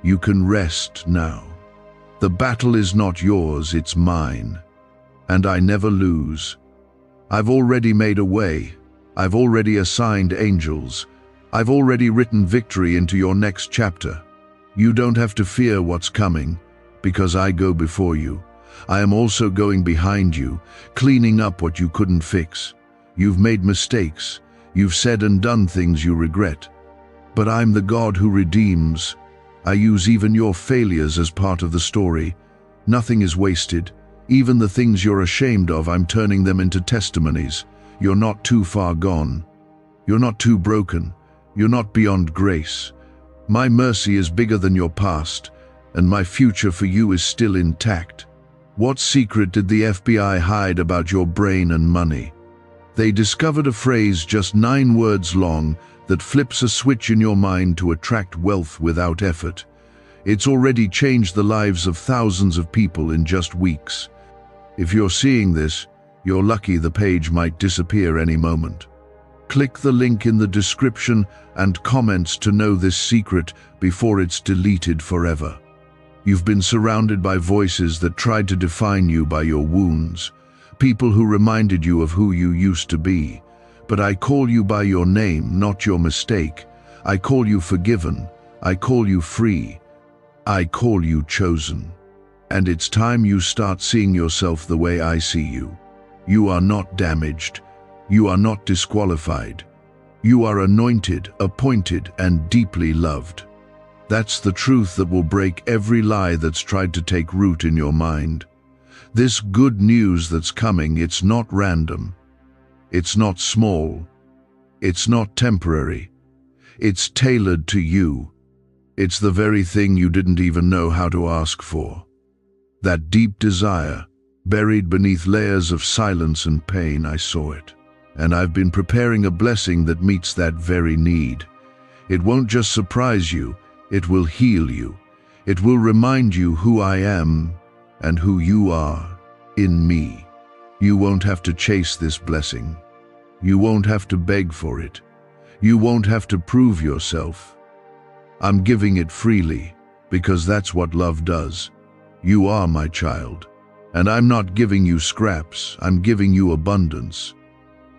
You can rest now. The battle is not yours, it's mine. And I never lose. I've already made a way. I've already assigned angels. I've already written victory into your next chapter. You don't have to fear what's coming, because I go before you. I am also going behind you, cleaning up what you couldn't fix. You've made mistakes. You've said and done things you regret. But I'm the God who redeems. I use even your failures as part of the story. Nothing is wasted. Even the things you're ashamed of, I'm turning them into testimonies. You're not too far gone. You're not too broken. You're not beyond grace. My mercy is bigger than your past, and my future for you is still intact. What secret did the FBI hide about your brain and money? They discovered a phrase just 9 words long that flips a switch in your mind to attract wealth without effort. It's already changed the lives of thousands of people in just weeks. If you're seeing this, you're lucky. The page might disappear any moment. Click the link in the description and comments to know this secret before it's deleted forever. You've been surrounded by voices that tried to define you by your wounds, people who reminded you of who you used to be. But I call you by your name, not your mistake. I call you forgiven. I call you free. I call you chosen. And it's time you start seeing yourself the way I see you. You are not damaged. You are not disqualified. You are anointed, appointed, and deeply loved. That's the truth that will break every lie that's tried to take root in your mind. This good news that's coming, it's not random. It's not small. It's not temporary. It's tailored to you. It's the very thing you didn't even know how to ask for. That deep desire, buried beneath layers of silence and pain, I saw it. And I've been preparing a blessing that meets that very need. It won't just surprise you, it will heal you. It will remind you who I am and who you are in me. You won't have to chase this blessing. You won't have to beg for it. You won't have to prove yourself. I'm giving it freely because that's what love does. You are my child, and I'm not giving you scraps, I'm giving you abundance.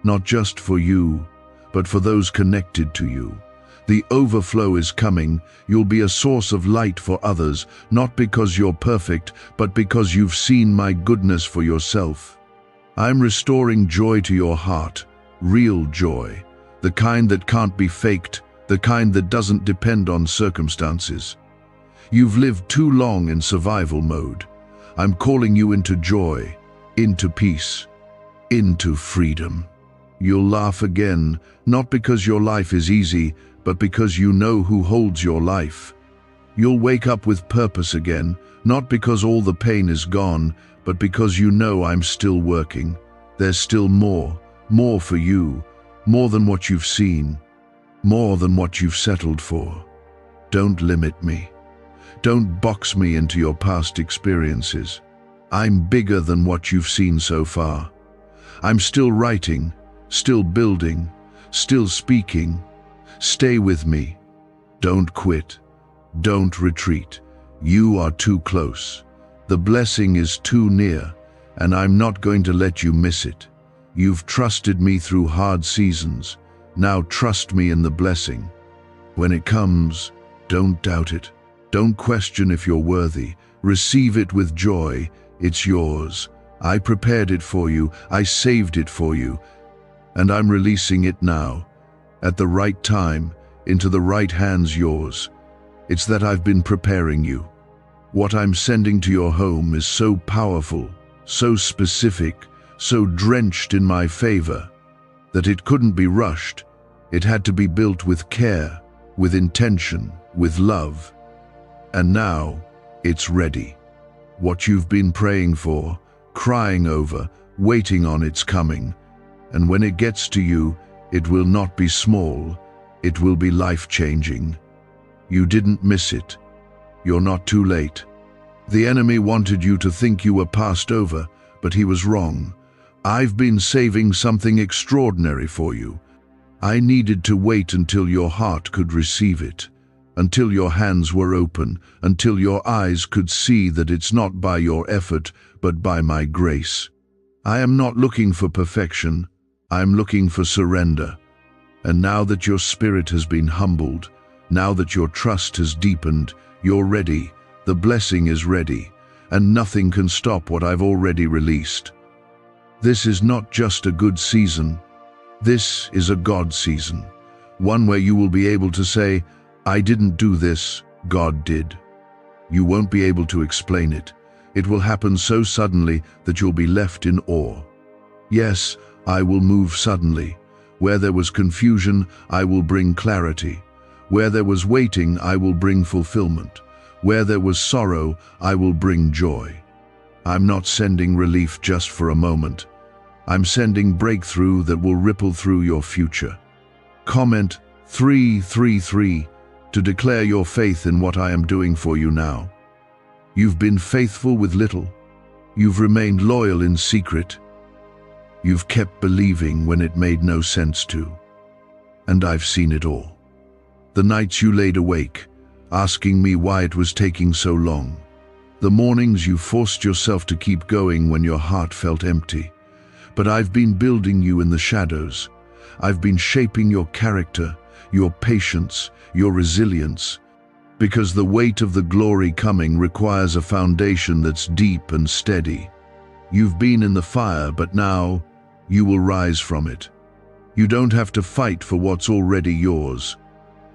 Not just for you, but for those connected to you. The overflow is coming. You'll be a source of light for others, not because you're perfect, but because you've seen my goodness for yourself. I'm restoring joy to your heart, real joy, the kind that can't be faked, the kind that doesn't depend on circumstances. You've lived too long in survival mode. I'm calling you into joy, into peace, into freedom. You'll laugh again, not because your life is easy, but because you know who holds your life. You'll wake up with purpose again, not because all the pain is gone, but because you know I'm still working. There's still more for you, more than what you've seen, more than what you've settled for. Don't limit me. Don't box me into your past experiences. I'm bigger than what you've seen so far. I'm still writing, still building, still speaking. Stay with me. Don't quit. Don't retreat. You are too close. The blessing is too near, and I'm not going to let you miss it. You've trusted me through hard seasons. Now trust me in the blessing. When it comes, don't doubt it. Don't question if you're worthy. Receive it with joy. It's yours. I prepared it for you. I saved it for you. And I'm releasing it now. At the right time, into the right hands, yours. It's that I've been preparing you. What I'm sending to your home is so powerful, so specific, so drenched in my favor, that it couldn't be rushed. It had to be built with care, with intention, with love. And now, it's ready. What you've been praying for, crying over, waiting on its coming. And when it gets to you, it will not be small, it will be life-changing. You didn't miss it. You're not too late. The enemy wanted you to think you were passed over, but he was wrong. I've been saving something extraordinary for you. I needed to wait until your heart could receive it, until your hands were open, until your eyes could see that it's not by your effort, but by my grace. I am not looking for perfection. I'm looking for surrender. And now that your spirit has been humbled, now that your trust has deepened, you're ready. The blessing is ready, and nothing can stop what I've already released. This is not just a good season. This is a God season, one where you will be able to say, I didn't do this, God did. You won't be able to explain it. It will happen so suddenly that you'll be left in awe. Yes, I will move suddenly. Where there was confusion, I will bring clarity. Where there was waiting, I will bring fulfillment. Where there was sorrow, I will bring joy. I'm not sending relief just for a moment. I'm sending breakthrough that will ripple through your future. Comment 333 to declare your faith in what I am doing for you now. You've been faithful with little. You've remained loyal in secret. You've kept believing when it made no sense to. And I've seen it all. The nights you laid awake, asking me why it was taking so long. The mornings you forced yourself to keep going when your heart felt empty. But I've been building you in the shadows. I've been shaping your character, your patience, your resilience. Because the weight of the glory coming requires a foundation that's deep and steady. You've been in the fire, but now you will rise from it. You don't have to fight for what's already yours.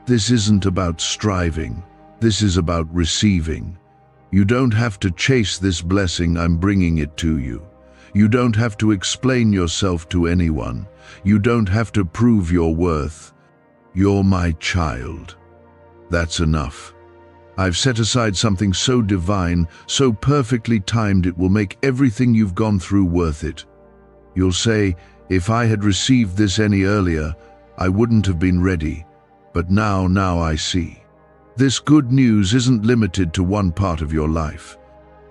This isn't about striving. This is about receiving. You don't have to chase this blessing, I'm bringing it to you. You don't have to explain yourself to anyone. You don't have to prove your worth. You're my child. That's enough. I've set aside something so divine, so perfectly timed it will make everything you've gone through worth it. You'll say, if I had received this any earlier, I wouldn't have been ready. But now I see. This good news isn't limited to one part of your life.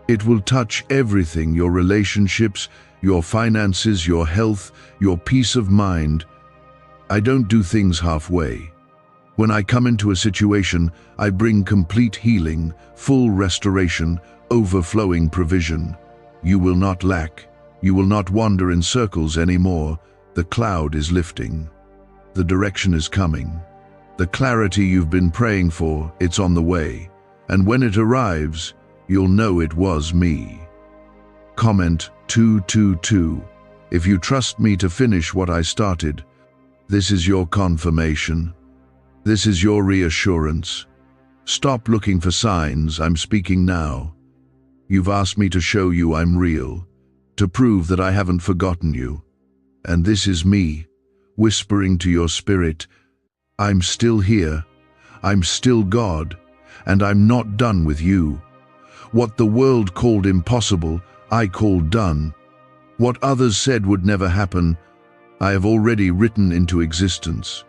It will touch everything: your relationships, your finances, your health, your peace of mind. I don't do things halfway. When I come into a situation, I bring complete healing, full restoration, overflowing provision. You will not lack. You will not wander in circles anymore. The cloud is lifting. The direction is coming. The clarity you've been praying for, it's on the way. And when it arrives, you'll know it was me. Comment 222. If you trust me to finish what I started, this is your confirmation. This is your reassurance. Stop looking for signs. I'm speaking now. You've asked me to show you I'm real, to prove that I haven't forgotten you. And this is me, whispering to your spirit, I'm still here, I'm still God, and I'm not done with you. What the world called impossible, I called done. What others said would never happen, I have already written into existence.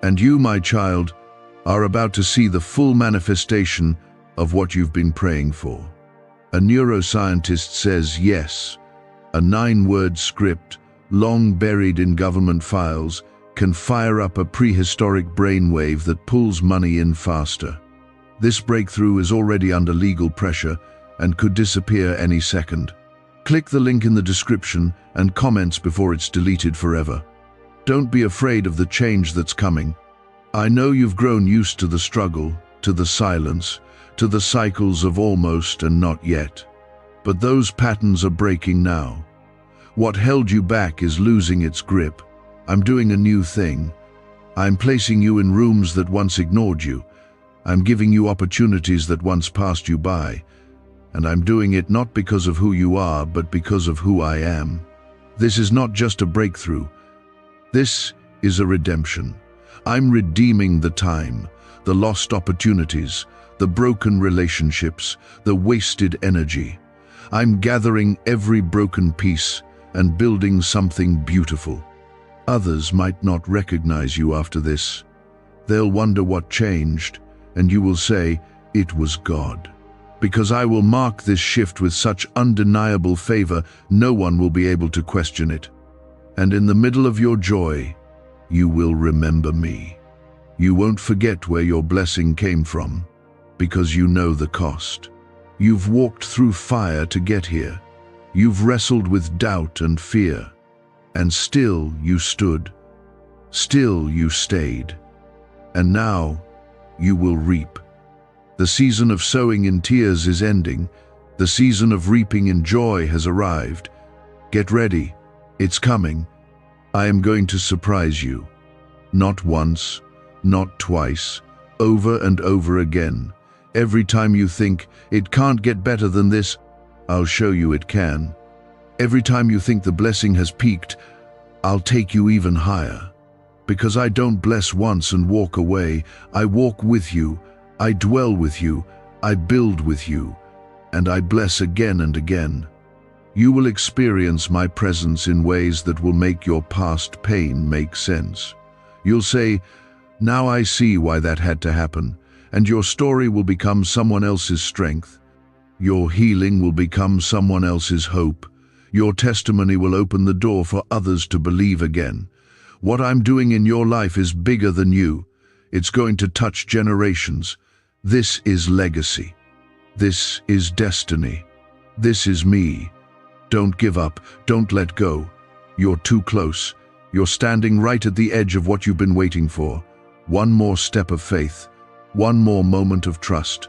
And you, my child, are about to see the full manifestation of what you've been praying for. A neuroscientist says yes. A 9-word script, long buried in government files, can fire up a prehistoric brainwave that pulls money in faster. This breakthrough is already under legal pressure and could disappear any second. Click the link in the description and comments before it's deleted forever. Don't be afraid of the change that's coming. I know you've grown used to the struggle, to the silence, to the cycles of almost and not yet. But those patterns are breaking now. What held you back is losing its grip. I'm doing a new thing. I'm placing you in rooms that once ignored you. I'm giving you opportunities that once passed you by. And I'm doing it not because of who you are, but because of who I am. This is not just a breakthrough. This is a redemption. I'm redeeming the time, the lost opportunities, the broken relationships, the wasted energy. I'm gathering every broken piece and building something beautiful. Others might not recognize you after this. They'll wonder what changed, and you will say, it was God. Because I will mark this shift with such undeniable favor, no one will be able to question it. And in the middle of your joy, you will remember me. You won't forget where your blessing came from, because you know the cost. You've walked through fire to get here. You've wrestled with doubt and fear. And still you stood. Still you stayed. And now you will reap. The season of sowing in tears is ending. The season of reaping in joy has arrived. Get ready. It's coming. I am going to surprise you. Not once, not twice, over and over again. Every time you think, it can't get better than this, I'll show you it can. Every time you think the blessing has peaked, I'll take you even higher. Because I don't bless once and walk away. I walk with you. I dwell with you, I build with you, and I bless again and again. You will experience my presence in ways that will make your past pain make sense. You'll say, now I see why that had to happen, and your story will become someone else's strength. Your healing will become someone else's hope. Your testimony will open the door for others to believe again. What I'm doing in your life is bigger than you. It's going to touch generations. This is legacy. This is destiny. This is me. Don't give up. Don't let go. You're too close. You're standing right at the edge of what you've been waiting for. One more step of faith. One more moment of trust.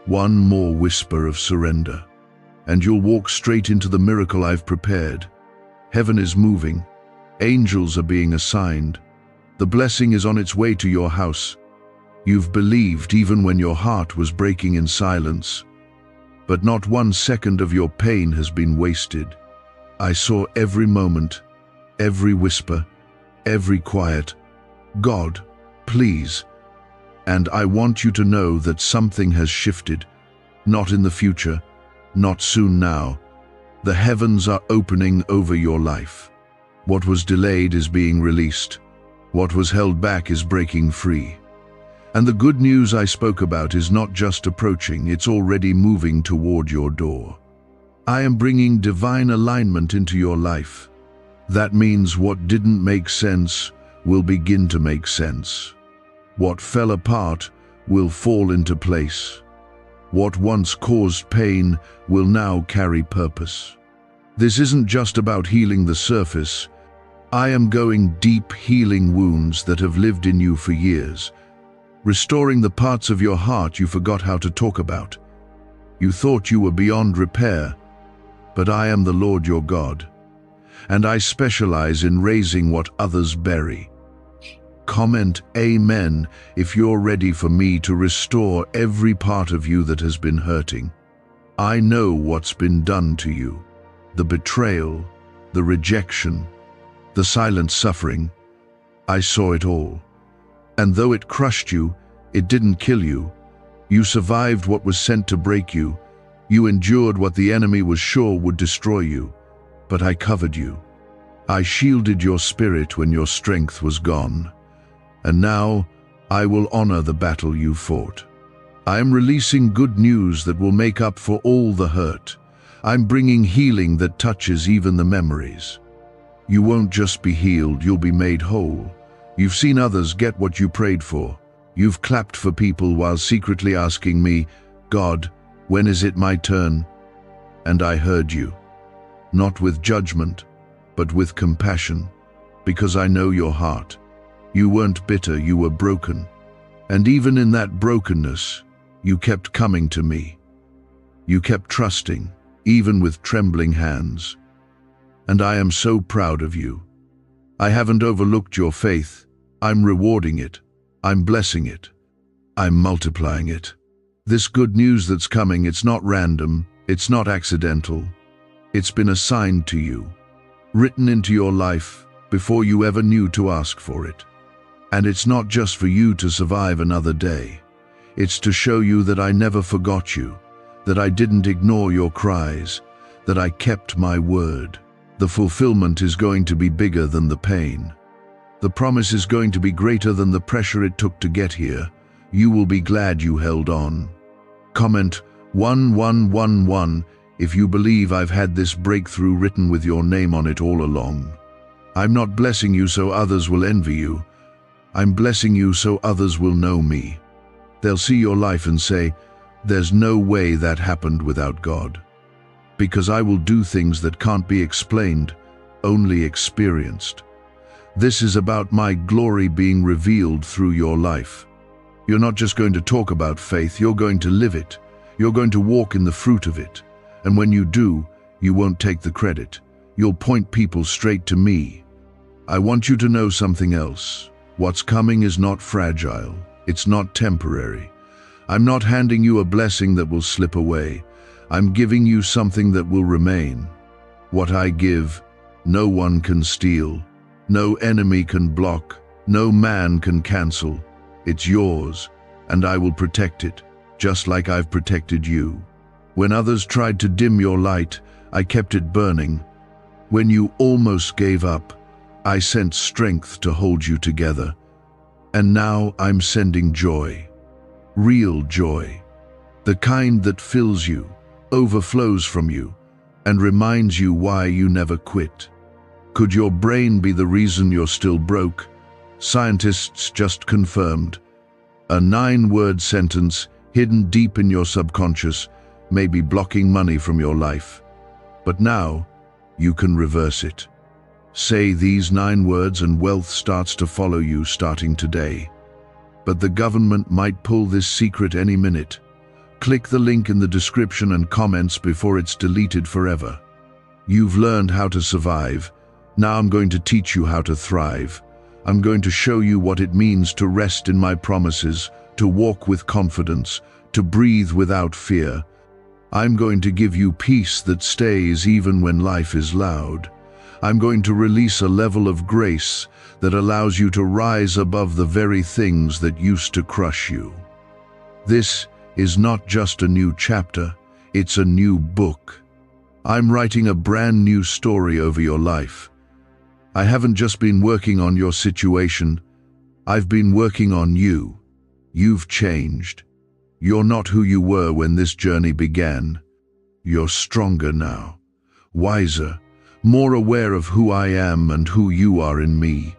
One more whisper of surrender. And you'll walk straight into the miracle I've prepared. Heaven is moving. Angels are being assigned. The blessing is on its way to your house. You've believed even when your heart was breaking in silence. But not 1 second of your pain has been wasted. I saw every moment, every whisper, every quiet, God, please. And I want you to know that something has shifted. Not in the future, not soon now. The heavens are opening over your life. What was delayed is being released. What was held back is breaking free. And the good news I spoke about is not just approaching, it's already moving toward your door. I am bringing divine alignment into your life. That means what didn't make sense will begin to make sense. What fell apart will fall into place. What once caused pain will now carry purpose. This isn't just about healing the surface. I am going deep, healing wounds that have lived in you for years, restoring the parts of your heart you forgot how to talk about. You thought you were beyond repair, but I am the Lord your God, and I specialize in raising what others bury. Comment Amen if you're ready for me to restore every part of you that has been hurting. I know what's been done to you. The betrayal, the rejection, the silent suffering. I saw it all. And though it crushed you, it didn't kill you. You survived what was sent to break you. You endured what the enemy was sure would destroy you. But I covered you. I shielded your spirit when your strength was gone. And now I will honor the battle you fought. I am releasing good news that will make up for all the hurt. I'm bringing healing that touches even the memories. You won't just be healed, you'll be made whole. You've seen others get what you prayed for. You've clapped for people while secretly asking me, God, when is it my turn? And I heard you. Not with judgment, but with compassion, because I know your heart. You weren't bitter, you were broken. And even in that brokenness, you kept coming to me. You kept trusting, even with trembling hands. And I am so proud of you. I haven't overlooked your faith. I'm rewarding it. I'm blessing it. I'm multiplying it. This good news that's coming, it's not random, it's not accidental. It's been assigned to you, written into your life before you ever knew to ask for it. And it's not just for you to survive another day. It's to show you that I never forgot you, that I didn't ignore your cries, that I kept my word. The fulfillment is going to be bigger than the pain. The promise is going to be greater than the pressure it took to get here. You will be glad you held on. Comment 1111 if you believe I've had this breakthrough written with your name on it all along. I'm not blessing you so others will envy you. I'm blessing you so others will know me. They'll see your life and say, there's no way that happened without God. Because I will do things that can't be explained, only experienced. This is about my glory being revealed through your life. You're not just going to talk about faith, you're going to live it. You're going to walk in the fruit of it. And when you do, you won't take the credit. You'll point people straight to me. I want you to know something else. What's coming is not fragile. It's not temporary. I'm not handing you a blessing that will slip away. I'm giving you something that will remain. What I give, no one can steal. No enemy can block. No man can cancel. It's yours, and I will protect it, just like I've protected you. When others tried to dim your light, I kept it burning. When you almost gave up, I sent strength to hold you together. And now I'm sending joy. Real joy. The kind that fills you, overflows from you, and reminds you why you never quit. Could your brain be the reason you're still broke? Scientists just confirmed. A 9-word sentence hidden deep in your subconscious may be blocking money from your life. But now, you can reverse it. Say these 9 words and wealth starts to follow you starting today. But the government might pull this secret any minute. Click the link in the description and comments before it's deleted forever. You've learned how to survive. Now I'm going to teach you how to thrive. I'm going to show you what it means to rest in my promises, to walk with confidence, to breathe without fear. I'm going to give you peace that stays even when life is loud. I'm going to release a level of grace that allows you to rise above the very things that used to crush you. This is not just a new chapter, it's a new book. I'm writing a brand new story over your life. I haven't just been working on your situation, I've been working on you. You've changed. You're not who you were when this journey began. You're stronger now, wiser, more aware of who I am and who you are in me.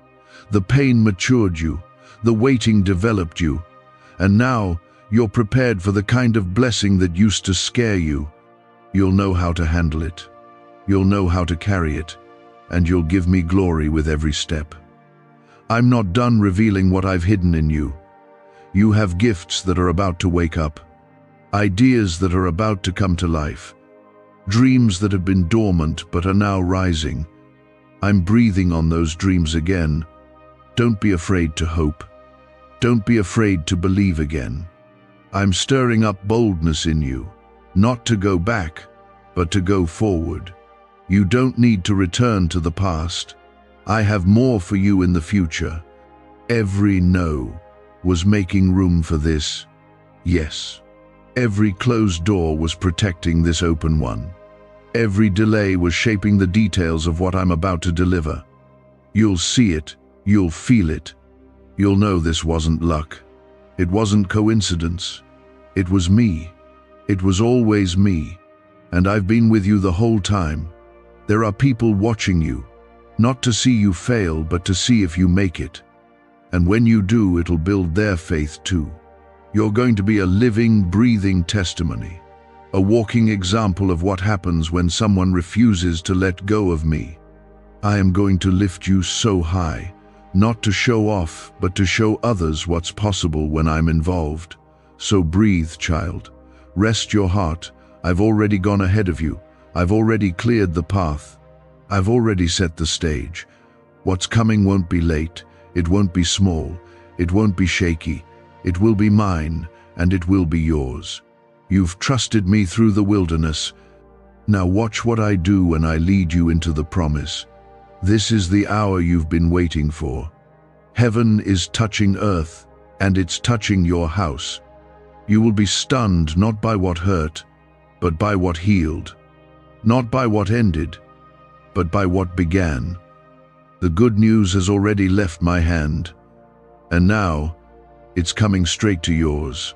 The pain matured you, the waiting developed you, and now you're prepared for the kind of blessing that used to scare you. You'll know how to handle it. You'll know how to carry it, and you'll give me glory with every step. I'm not done revealing what I've hidden in you. You have gifts that are about to wake up, ideas that are about to come to life, dreams that have been dormant but are now rising. I'm breathing on those dreams again. Don't be afraid to hope. Don't be afraid to believe again. I'm stirring up boldness in you, not to go back, but to go forward. You don't need to return to the past. I have more for you in the future. Every no was making room for this yes. Every closed door was protecting this open one. Every delay was shaping the details of what I'm about to deliver. You'll see it, you'll feel it. You'll know this wasn't luck. It wasn't coincidence. It was me. It was always me. And I've been with you the whole time. There are people watching you, not to see you fail, but to see if you make it. And when you do, it'll build their faith too. You're going to be a living, breathing testimony, a walking example of what happens when someone refuses to let go of me. I am going to lift you so high, not to show off, but to show others what's possible when I'm involved. So breathe, child. Rest your heart. I've already gone ahead of you. I've already cleared the path. I've already set the stage. What's coming won't be late. It won't be small. It won't be shaky. It will be mine, and it will be yours. You've trusted me through the wilderness. Now watch what I do when I lead you into the promise. This is the hour you've been waiting for. Heaven is touching earth, and it's touching your house. You will be stunned not by what hurt, but by what healed. Not by what ended, but by what began. The good news has already left my hand, and now it's coming straight to yours.